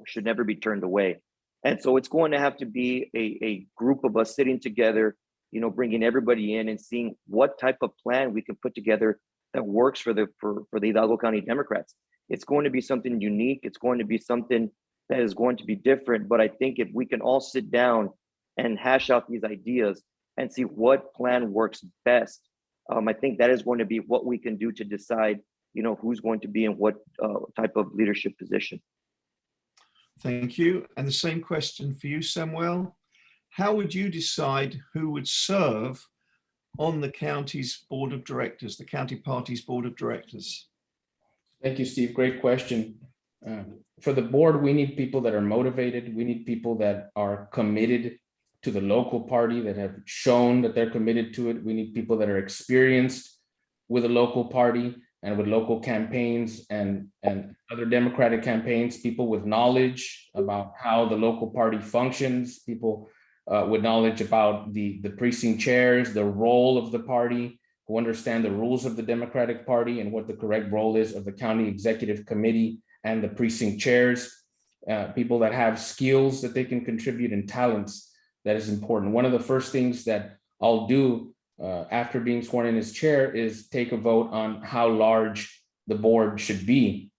should never be turned away. And so it's going to have to be a group of us sitting together, bringing everybody in and seeing what type of plan we can put together that works for the Hidalgo County Democrats. It's going to be something unique. It's going to be something that is going to be different. But I think if we can all sit down and hash out these ideas and see what plan works best, I think that is going to be what we can do to decide, who's going to be in what type of leadership position. Thank you. And the same question for you, Samuel. How would you decide who would serve on the county's board of directors, the county party's board of directors? Thank you, Steve. Great question. For the board, we need people that are motivated. We need people that are committed to the local party, that have shown that they're committed to it. We need people that are experienced with a local party and with local campaigns and other democratic campaigns, people with knowledge about how the local party functions, people with knowledge about the precinct chairs, the role of the party, who understand the rules of the Democratic Party and what the correct role is of the county executive committee and the precinct chairs, people that have skills that they can contribute and talents. That is important. One of the first things that I'll do after being sworn in as chair is take a vote on how large the board should be.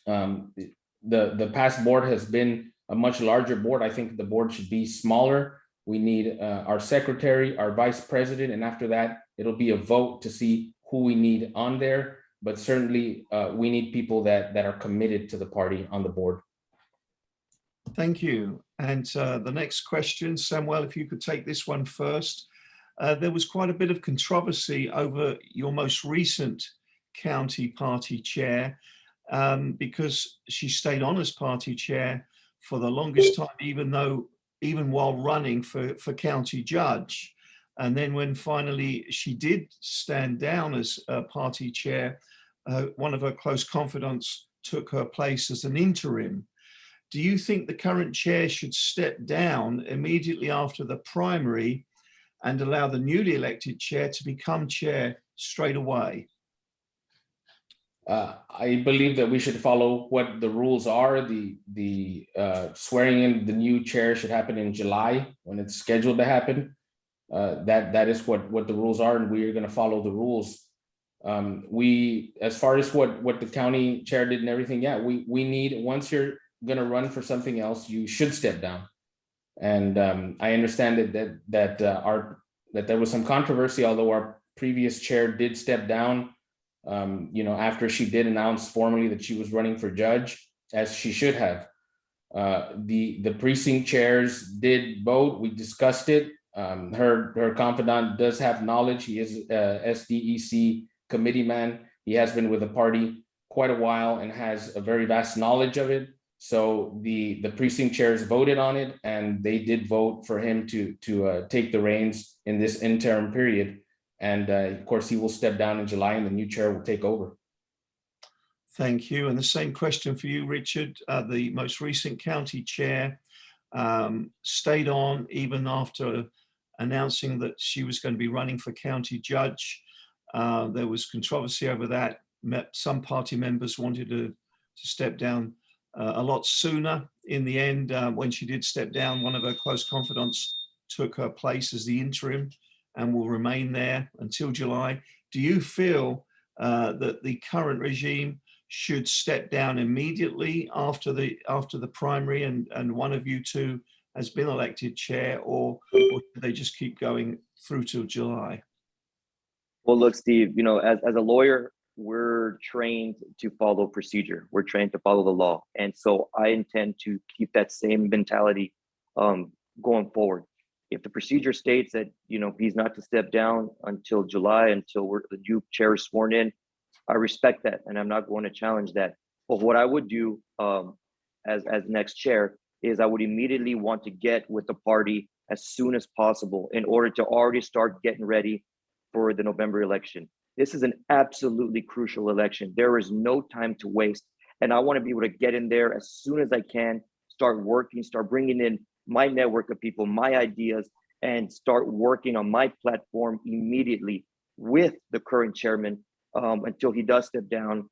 The past board has been a much larger board. I think the board should be smaller. We need our secretary, our vice president, and after that, it'll be a vote to see who we need on there. But certainly, we need people that are committed to the party on the board. Thank you. And the next question, Samuel, if you could take this one first. There was quite a bit of controversy over your most recent county party chair because she stayed on as party chair for the longest time, even while running for county judge. And then when finally she did stand down as party chair, one of her close confidants took her place as an interim. Do you think the current chair should step down immediately after the primary and allow the newly elected chair to become chair straight away? I believe that we should follow what the rules are. The swearing in the new chair should happen in July when it's scheduled to happen. That is what the rules are, and we are going to follow the rules. We, as far as what the county chair did and everything, yeah, we need, once you're going to run for something else, you should step down. And I understand that there was some controversy, although our previous chair did step down, after she did announce formally that she was running for judge, as she should have. The precinct chairs did vote. We discussed it. Her confidant does have knowledge. He is a SDEC committee man. He has been with the party quite a while and has a very vast knowledge of it. So the precinct chairs voted on it, and they did vote for him to take the reins in this interim period. And of course, he will step down in July, and the new chair will take over. Thank you. And the same question for you, Richard. The most recent county chair stayed on even after announcing that she was going to be running for county judge. There was controversy over that. Some party members wanted to step down a lot sooner. In the end, when she did step down, one of her close confidants took her place as the interim and will remain there until July. Do you feel that the current regime should step down immediately after the primary and one of you two has been elected chair, or do they just keep going through till July? Well, look, Steve, as a lawyer, we're trained to follow procedure. We're trained to follow the law. And so I intend to keep that same mentality going forward. If the procedure states that, he's not to step down until July, until the new chair is sworn in, I respect that, and I'm not going to challenge that. But what I would do as next chair is I would immediately want to get with the party as soon as possible in order to already start getting ready for the November election. This is an absolutely crucial election. There is no time to waste. And I want to be able to get in there as soon as I can, start working, start bringing in my network of people, my ideas, and start working on my platform immediately with the current chairman until he does step down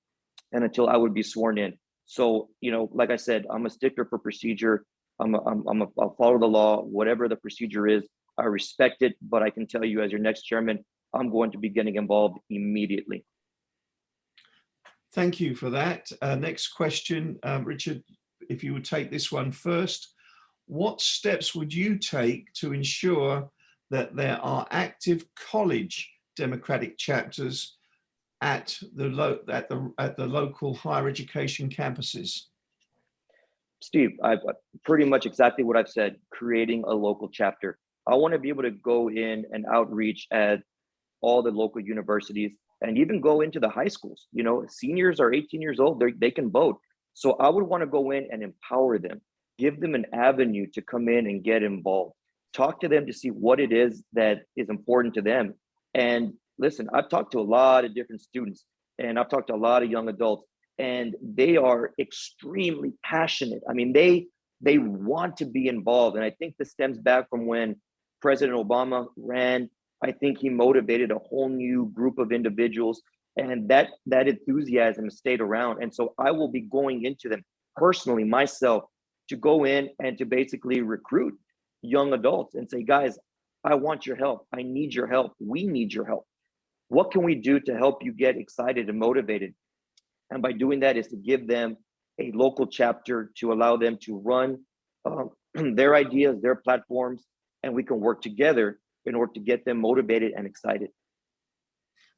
and until I would be sworn in. So, like I said, I'm a stickler for procedure. I'll follow the law, whatever the procedure is. I respect it, but I can tell you as your next chairman, I'm going to be getting involved immediately. Thank you for that. Next question, Richard, if you would take this one first. What steps would you take to ensure that there are active college Democratic chapters at the local higher education campuses? Steve, I've pretty much exactly what I've said, creating a local chapter. I want to be able to go in and outreach at all the local universities, and even go into the high schools. You know, seniors are 18 years old, they can vote. So I would want to go in and empower them, give them an avenue to come in and get involved, talk to them to see what it is that is important to them. And listen, I've talked to a lot of different students, and I've talked to a lot of young adults, and they are extremely passionate. I mean, they want to be involved. And I think this stems back from when President Obama ran. I think he motivated a whole new group of individuals, and that enthusiasm stayed around. And so I will be going into them personally myself to go in and to basically recruit young adults and say, guys, I want your help. I need your help. We need your help. What can we do to help you get excited and motivated? And by doing that is to give them a local chapter to allow them to run their ideas, their platforms, and we can work together in order to get them motivated and excited.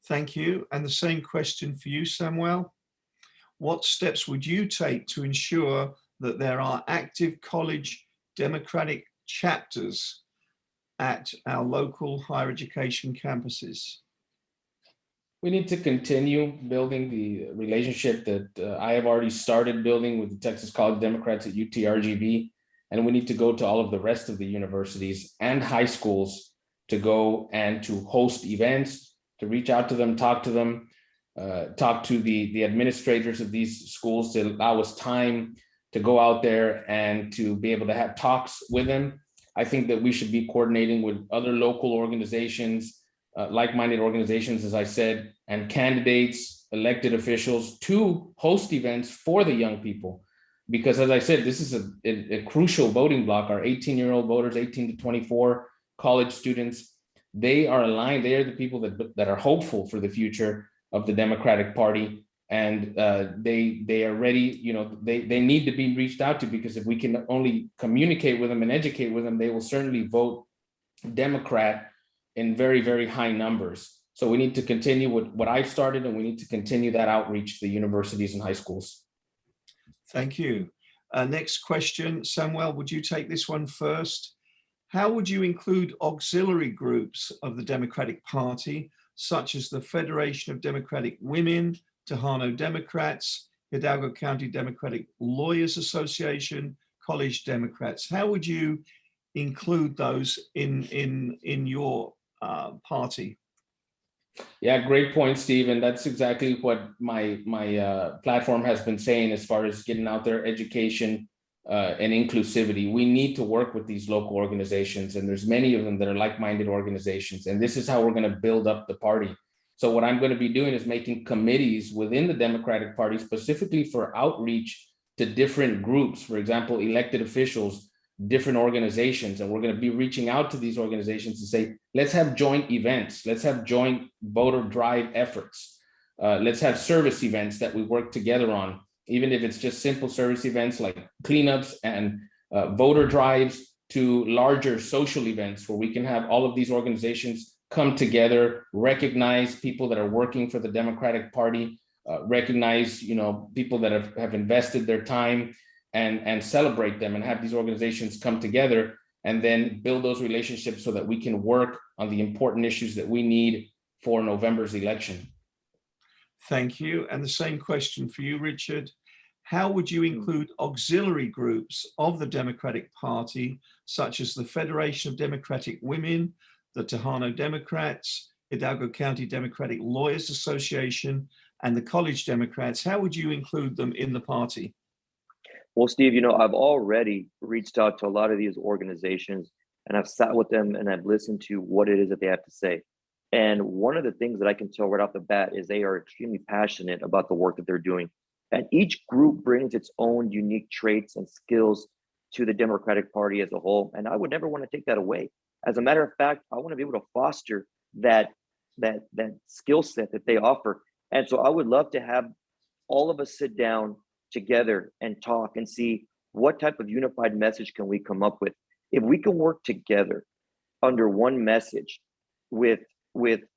Thank you. And the same question for you, Samuel. What steps would you take to ensure that there are active college democratic chapters at our local higher education campuses? We need to continue building the relationship that I have already started building with the Texas College Democrats at UTRGV. And we need to go to all of the rest of the universities and high schools to go and to host events, to reach out to them, talk to them, talk to the administrators of these schools to allow us time to go out there and to be able to have talks with them. I think that we should be coordinating with other local organizations, like-minded organizations, as I said, and candidates, elected officials to host events for the young people. Because as I said, this is a crucial voting block. Our 18-year-old voters, 18 to 24, college students, they are aligned. They are the people that are hopeful for the future of the Democratic Party. And they are ready, you know, they need to be reached out to, because if we can only communicate with them and educate with them, they will certainly vote Democrat in very, very high numbers. So we need to continue with what I've started, and we need to continue that outreach to the universities and high schools. Thank you. Next question, Samuel, would you take this one first? How would you include auxiliary groups of the Democratic Party, such as the Federation of Democratic Women, Tejano Democrats, Hidalgo County Democratic Lawyers Association, College Democrats? How would you include those in your party? Yeah, great point, Steve. And that's exactly what my platform has been saying as far as getting out there, education and inclusivity. We need to work with these local organizations, and there's many of them that are like-minded organizations. And this is how we're going to build up the party. So what I'm going to be doing is making committees within the Democratic Party specifically for outreach to different groups, for example, elected officials, different organizations. And we're going to be reaching out to these organizations to say, let's have joint events. Let's have joint voter drive efforts. Let's have service events that we work together on, even if it's just simple service events like cleanups and voter drives, to larger social events where we can have all of these organizations come together, recognize people that are working for the Democratic Party, recognize, you know, people that have invested their time, and celebrate them, and have these organizations come together and then build those relationships so that we can work on the important issues that we need for November's election. Thank you. And the same question for you, Richard. How would you include auxiliary groups of the Democratic Party, such as the Federation of Democratic Women, the Tejano Democrats, Hidalgo County Democratic Lawyers Association, and the College Democrats? How would you include them in the party? Well, Steve, you know, I've already reached out to a lot of these organizations, and I've sat with them and I've listened to what it is that they have to say. And one of the things that I can tell right off the bat is they are extremely passionate about the work that they're doing. And each group brings its own unique traits and skills to the Democratic Party as a whole. And I would never want to take that away. As a matter of fact, I want to be able to foster that skill set that they offer. And so I would love to have all of us sit down together and talk and see what type of unified message can we come up with. If we can work together under one message with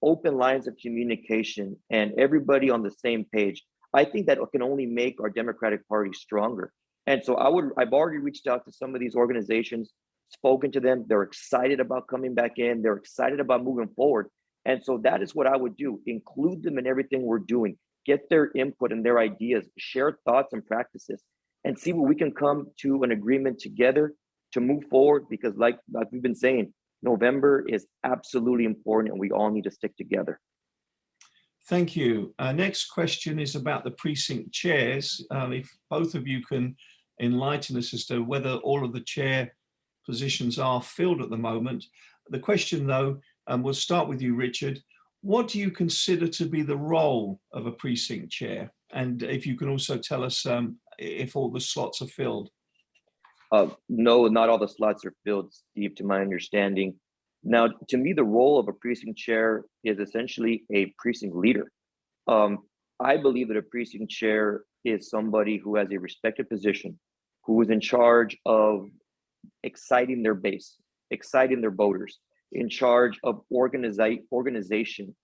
open lines of communication and everybody on the same page, I think that can only make our Democratic Party stronger. And so I've already reached out to some of these organizations, spoken to them. They're excited about coming back in. They're excited about moving forward. And so that is what I would do. Include them in everything we're doing, get their input and their ideas, share thoughts and practices, and see what we can come to an agreement together to move forward. Because like we've been saying, November is absolutely important and we all need to stick together. Thank you. Our next question is about the precinct chairs. If both of you can enlighten us as to whether all of the chair positions are filled at the moment. The question, though, we'll start with you, Richard. What do you consider to be the role of a precinct chair? And if you can also tell us if all the slots are filled. No, not all the slots are filled, Steve, to my understanding. Now, to me, the role of a precinct chair is essentially a precinct leader. I believe that a precinct chair is somebody who has a respected position, who is in charge of exciting their base, exciting their voters, in charge of organization,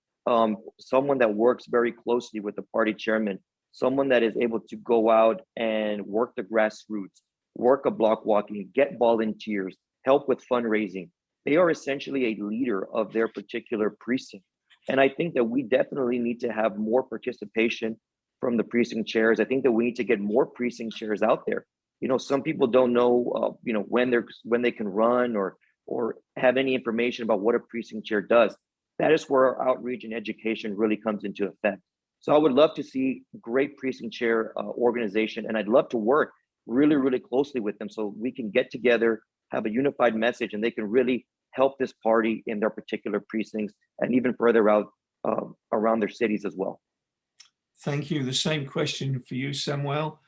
someone that works very closely with the party chairman, someone that is able to go out and work the grassroots, work a block walking, get volunteers, help with fundraising. They are essentially a leader of their particular precinct. And I think that we definitely need to have more participation from the precinct chairs. I think that we need to get more precinct chairs out there. You know, some people don't know, when they can run or have any information about what a precinct chair does. That is where our outreach and education really comes into effect. So I would love to see great precinct chair organization, and I'd love to work really, really closely with them so we can get together, have a unified message, and they can really help this party in their particular precincts and even further out around their cities as well. Thank you. The same question for you, Samuel.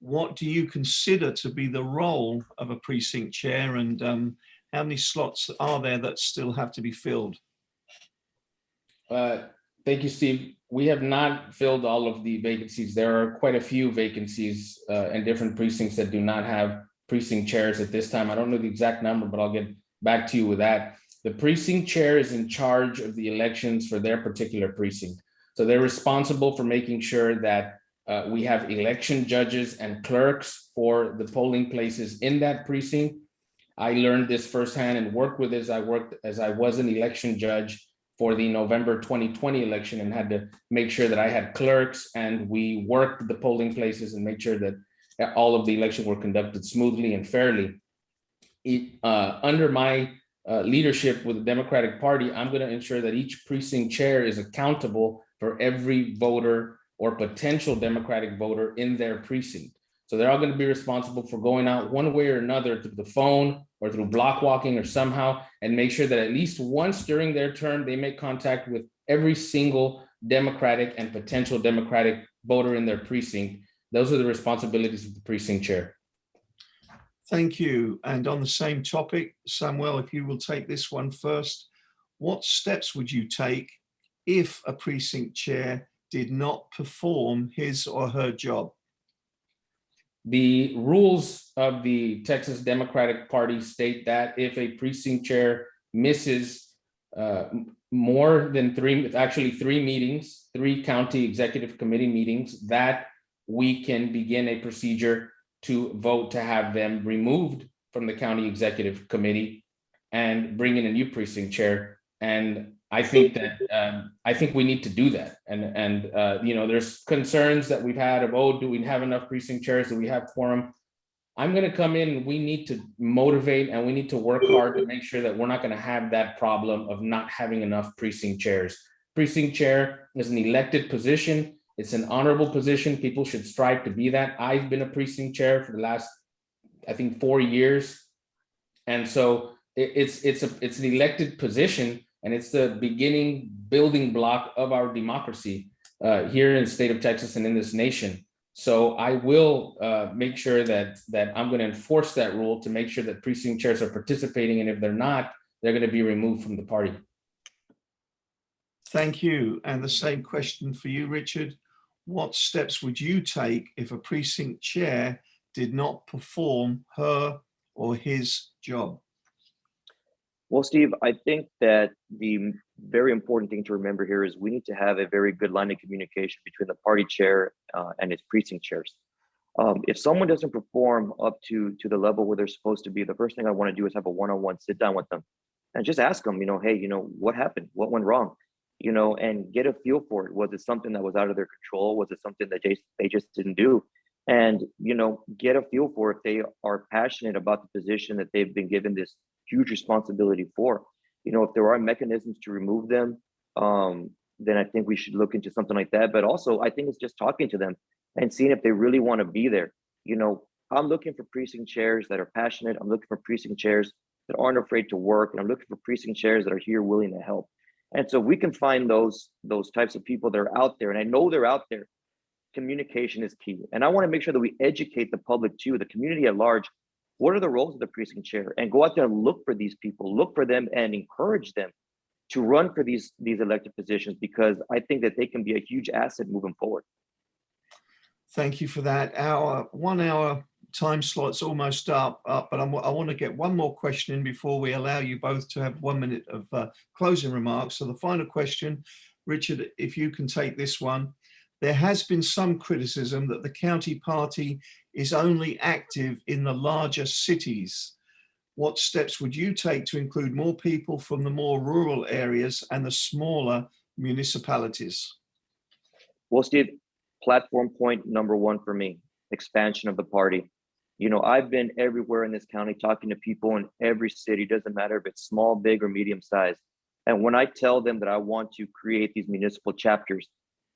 What do you consider to be the role of a precinct chair, and how many slots are there that still have to be filled? Thank you, Steve. We have not filled all of the vacancies. There are quite a few vacancies in different precincts that do not have precinct chairs at this time. I don't know the exact number, but I'll get back to you with that. The precinct chair is in charge of the elections for their particular precinct. So they're responsible for making sure that we have election judges and clerks for the polling places in that precinct. I learned this firsthand and worked with this. as I was an election judge for the November 2020 election and had to make sure that I had clerks and we worked the polling places and make sure that all of the elections were conducted smoothly and fairly. Under my leadership with the Democratic Party, I'm going to ensure that each precinct chair is accountable for every voter or potential Democratic voter in their precinct. So they're all going to be responsible for going out one way or another through the phone or through block walking or somehow, and make sure that at least once during their term, they make contact with every single Democratic and potential Democratic voter in their precinct. Those are the responsibilities of the precinct chair. Thank you. And on the same topic, Samuel, if you will take this one first, what steps would you take if a precinct chair did not perform his or her job? The rules of the Texas Democratic Party state that if a precinct chair misses more than three meetings, 3 county executive committee meetings, that we can begin a procedure to vote to have them removed from the county executive committee and bring in a new precinct chair. And I think that I think we need to do that. And there's concerns that we've had of, oh, do we have enough precinct chairs? Do we have quorum? I'm going to come in and we need to motivate and we need to work hard to make sure that we're not going to have that problem of not having enough precinct chairs. Precinct chair is an elected position. It's an honorable position. People should strive to be that. I've been a precinct chair for the last, I think, 4 years. And so it's an elected position, and it's the beginning building block of our democracy here in the state of Texas and in this nation. So I will make sure that I'm going to enforce that rule to make sure that precinct chairs are participating. And if they're not, they're going to be removed from the party. Thank you. And the same question for you, Richard. What steps would you take if a precinct chair did not perform her or his job? Well, Steve, I think that the very important thing to remember here is we need to have a very good line of communication between the party chair and its precinct chairs. If someone doesn't perform up to the level where they're supposed to be, the first thing I want to do is have a one-on-one sit down with them and just ask them, hey, what happened? What went wrong? and get a feel for it. Was it something that was out of their control? Was it something that they just didn't do? And, get a feel for if they are passionate about the position that they've been given this huge responsibility for. If there are mechanisms to remove them, then I think we should look into something like that. But also, I think it's just talking to them and seeing if they really want to be there. I'm looking for precinct chairs that are passionate. I'm looking for precinct chairs that aren't afraid to work. And I'm looking for precinct chairs that are here willing to help. And so we can find those types of people that are out there. And I know they're out there. Communication is key. And I want to make sure that we educate the public too, the community at large. What are the roles of the precinct chair? And go out there and look for these people, look for them and encourage them to run for these elected positions, because I think that they can be a huge asset moving forward. Thank you for that. Our 1 hour time slot's almost up, but I want to get one more question in before we allow you both to have 1 minute of closing remarks. So the final question, Richard, if you can take this one. There has been some criticism that the county party is only active in the larger cities. What steps would you take to include more people from the more rural areas and the smaller municipalities? Well, Steve, platform point number one for me, expansion of the party. I've been everywhere in this county talking to people in every city, doesn't matter if it's small, big, or medium size. And when I tell them that I want to create these municipal chapters,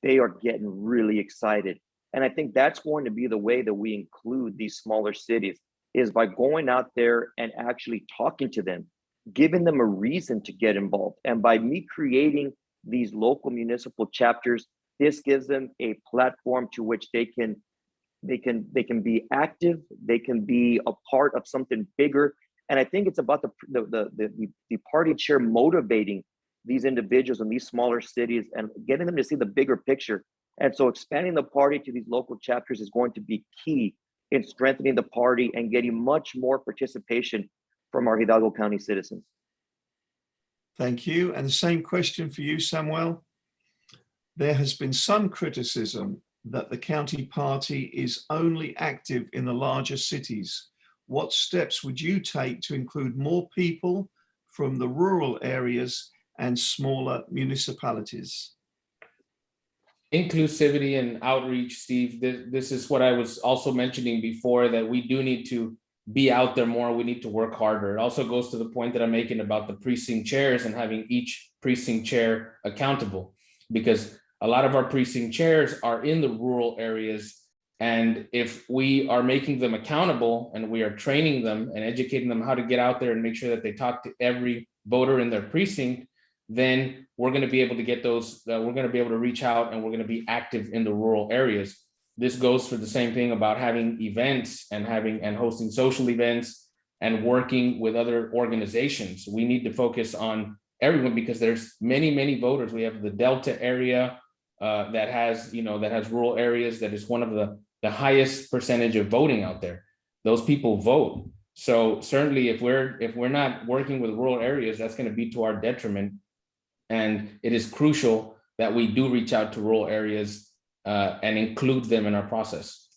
they are getting really excited. And I think that's going to be the way that we include these smaller cities, is by going out there and actually talking to them, giving them a reason to get involved. And by me creating these local municipal chapters, this gives them a platform to which they can be active, they can be a part of something bigger. And I think it's about the party chair motivating these individuals in these smaller cities and getting them to see the bigger picture. And so expanding the party to these local chapters is going to be key in strengthening the party and getting much more participation from our Hidalgo County citizens. Thank you. And the same question for you, Samuel. There has been some criticism that the county party is only active in the larger cities. What steps would you take to include more people from the rural areas and smaller municipalities? Inclusivity and outreach, Steve. This is what I was also mentioning before, that we do need to be out there more. We need to work harder. It also goes to the point that I'm making about the precinct chairs and having each precinct chair accountable, because a lot of our precinct chairs are in the rural areas. And if we are making them accountable and we are training them and educating them how to get out there and make sure that they talk to every voter in their precinct, then we're going to be able to get those, we're going to be able to reach out, and we're going to be active in the rural areas. This goes for the same thing about having events and hosting social events and working with other organizations. We need to focus on everyone, because there's many voters. We have the Delta area that has rural areas, that is one of the highest percentage of voting out there. Those people vote. So certainly if we're not working with rural areas, that's going to be to our detriment. And it is crucial that we do reach out to rural areas and include them in our process.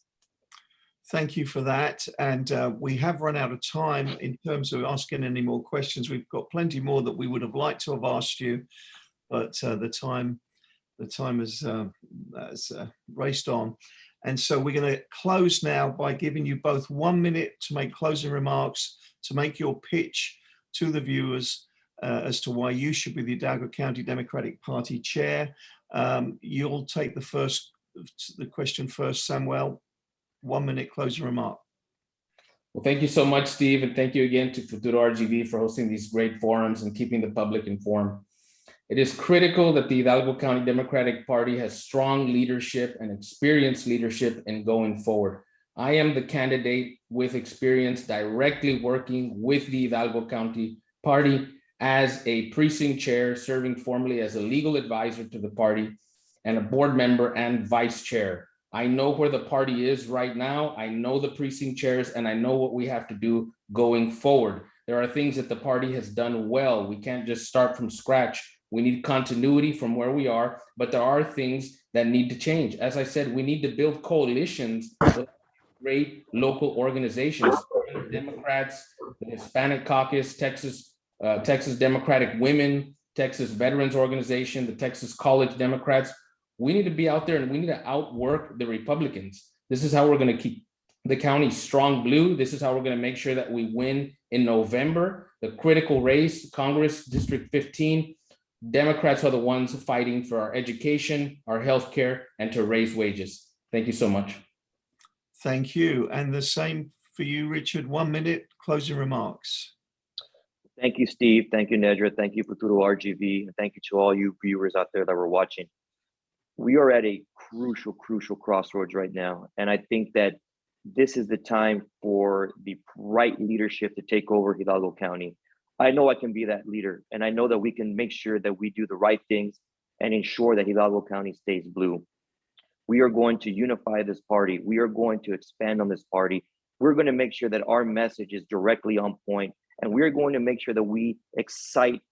Thank you for that. And we have run out of time in terms of asking any more questions. We've got plenty more that we would have liked to have asked you, but the time has raced on. And so we're going to close now by giving you both 1 minute to make closing remarks, to make your pitch to the viewers as to why you should be the Hidalgo County Democratic Party chair. You'll take the question first, Samuel. 1 minute closing remark. Well, thank you so much, Steve. And thank you again to Futuro RGV for hosting these great forums and keeping the public informed. It is critical that the Hidalgo County Democratic Party has strong leadership and experienced leadership in going forward. I am the candidate with experience directly working with the Hidalgo County Party as a precinct chair, serving formerly as a legal advisor to the party, and a board member and vice chair. I know where the party is right now. I know the precinct chairs, and I know what we have to do going forward. There are things that the party has done well. We can't just start from scratch. We need continuity from where we are, but there are things that need to change. As I said, we need to build coalitions with great local organizations, Democrats, the Hispanic Caucus, Texas Democratic Women, Texas Veterans Organization, the Texas College Democrats. We need to be out there and we need to outwork the Republicans. This is how we're going to keep the county strong blue. This is how we're going to make sure that we win in November, the critical race, Congress District 15. Democrats are the ones fighting for our education, our healthcare, and to raise wages. Thank you so much. Thank you. And the same for you, Richard. 1 minute, closing remarks. Thank you, Steve. Thank you, Nedra. Thank you, Futuro RGV. And thank you to all you viewers out there that were watching. We are at a crucial crossroads right now. And I think that this is the time for the right leadership to take over Hidalgo County. I know I can be that leader, and I know that we can make sure that we do the right things and ensure that Hidalgo County stays blue. We are going to unify this party. We are going to expand on this party. We're going to make sure that our message is directly on point, and we're going to make sure that we excite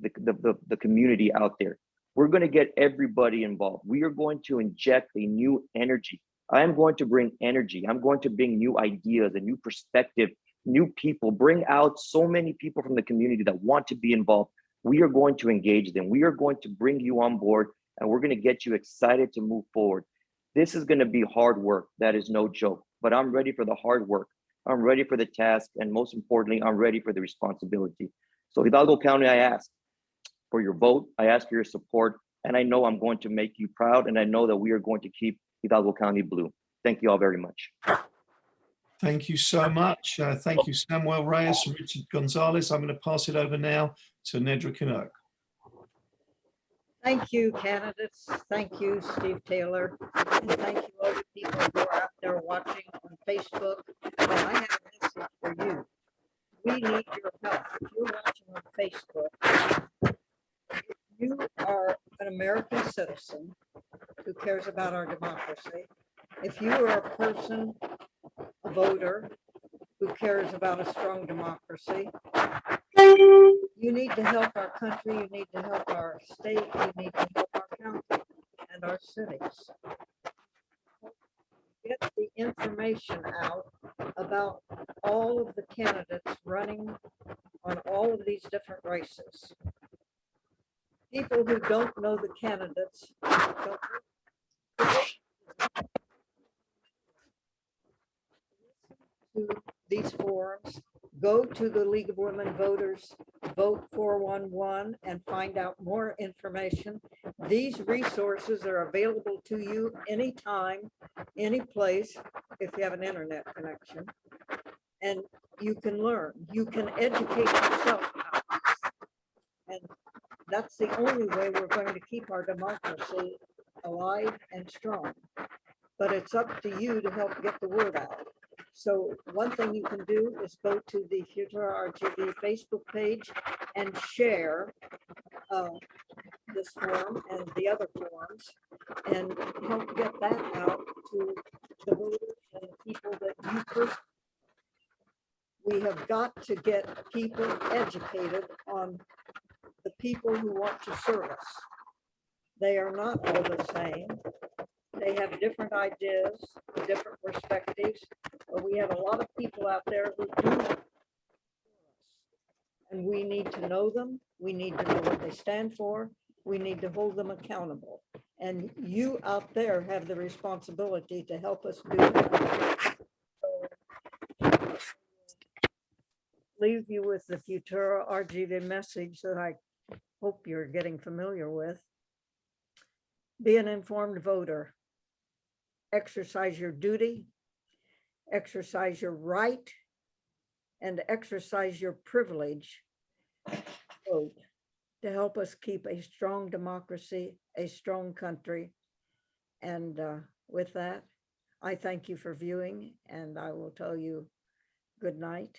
the community out there. We're going to get everybody involved. We are going to inject a new energy. I am going to bring energy. I'm going to bring new ideas, a new perspective, new people, bring out so many people from the community that want to be involved. We are going to engage them. We are going to bring you on board, and we're going to get you excited to move forward. This is going to be hard work. That is no joke, but I'm ready for the hard work. I'm ready for the task. And most importantly, I'm ready for the responsibility. So Hidalgo County, I ask for your vote. I ask for your support. And I know I'm going to make you proud. And I know that we are going to keep Hidalgo County blue. Thank you all very much. Thank you so much. Thank you, Samuel Reyes and Richard Gonzalez. I'm going to pass it over now to Nedra Canuck. Thank you, candidates. Thank you, Steve Taylor. And thank you all the people who are out there watching on Facebook. And I have a message for you. We need your help. If you're watching on Facebook, you are an American citizen who cares about our democracy. If you are a person, a voter, who cares about a strong democracy, you need to help our country, you need to help our state, you need to help our county and our cities. Get the information out about all of the candidates running on all of these different races. People who don't know the candidates don't to these forums, go to the League of Women Voters, vote 411, and find out more information. These resources are available to you anytime, any place, if you have an internet connection. And you can learn, you can educate yourself. And that's the only way we're going to keep our democracy alive and strong. But it's up to you to help get the word out. So one thing you can do is go to the Futuro RGV Facebook page and share this forum and the other forums and help get that out to the voters and the people that you personally. We have got to get people educated on the people who want to serve us. They are not all the same. They have different ideas, different perspectives, but we have a lot of people out there who do not. And we need to know them. We need to know what they stand for. We need to hold them accountable. And you out there have the responsibility to help us do that. So, leave you with the Futuro RGV message that I hope you're getting familiar with. Be an informed voter. Exercise your duty, exercise your right, and exercise your privilege vote to help us keep a strong democracy, a strong country. And with that, I thank you for viewing, and I will tell you good night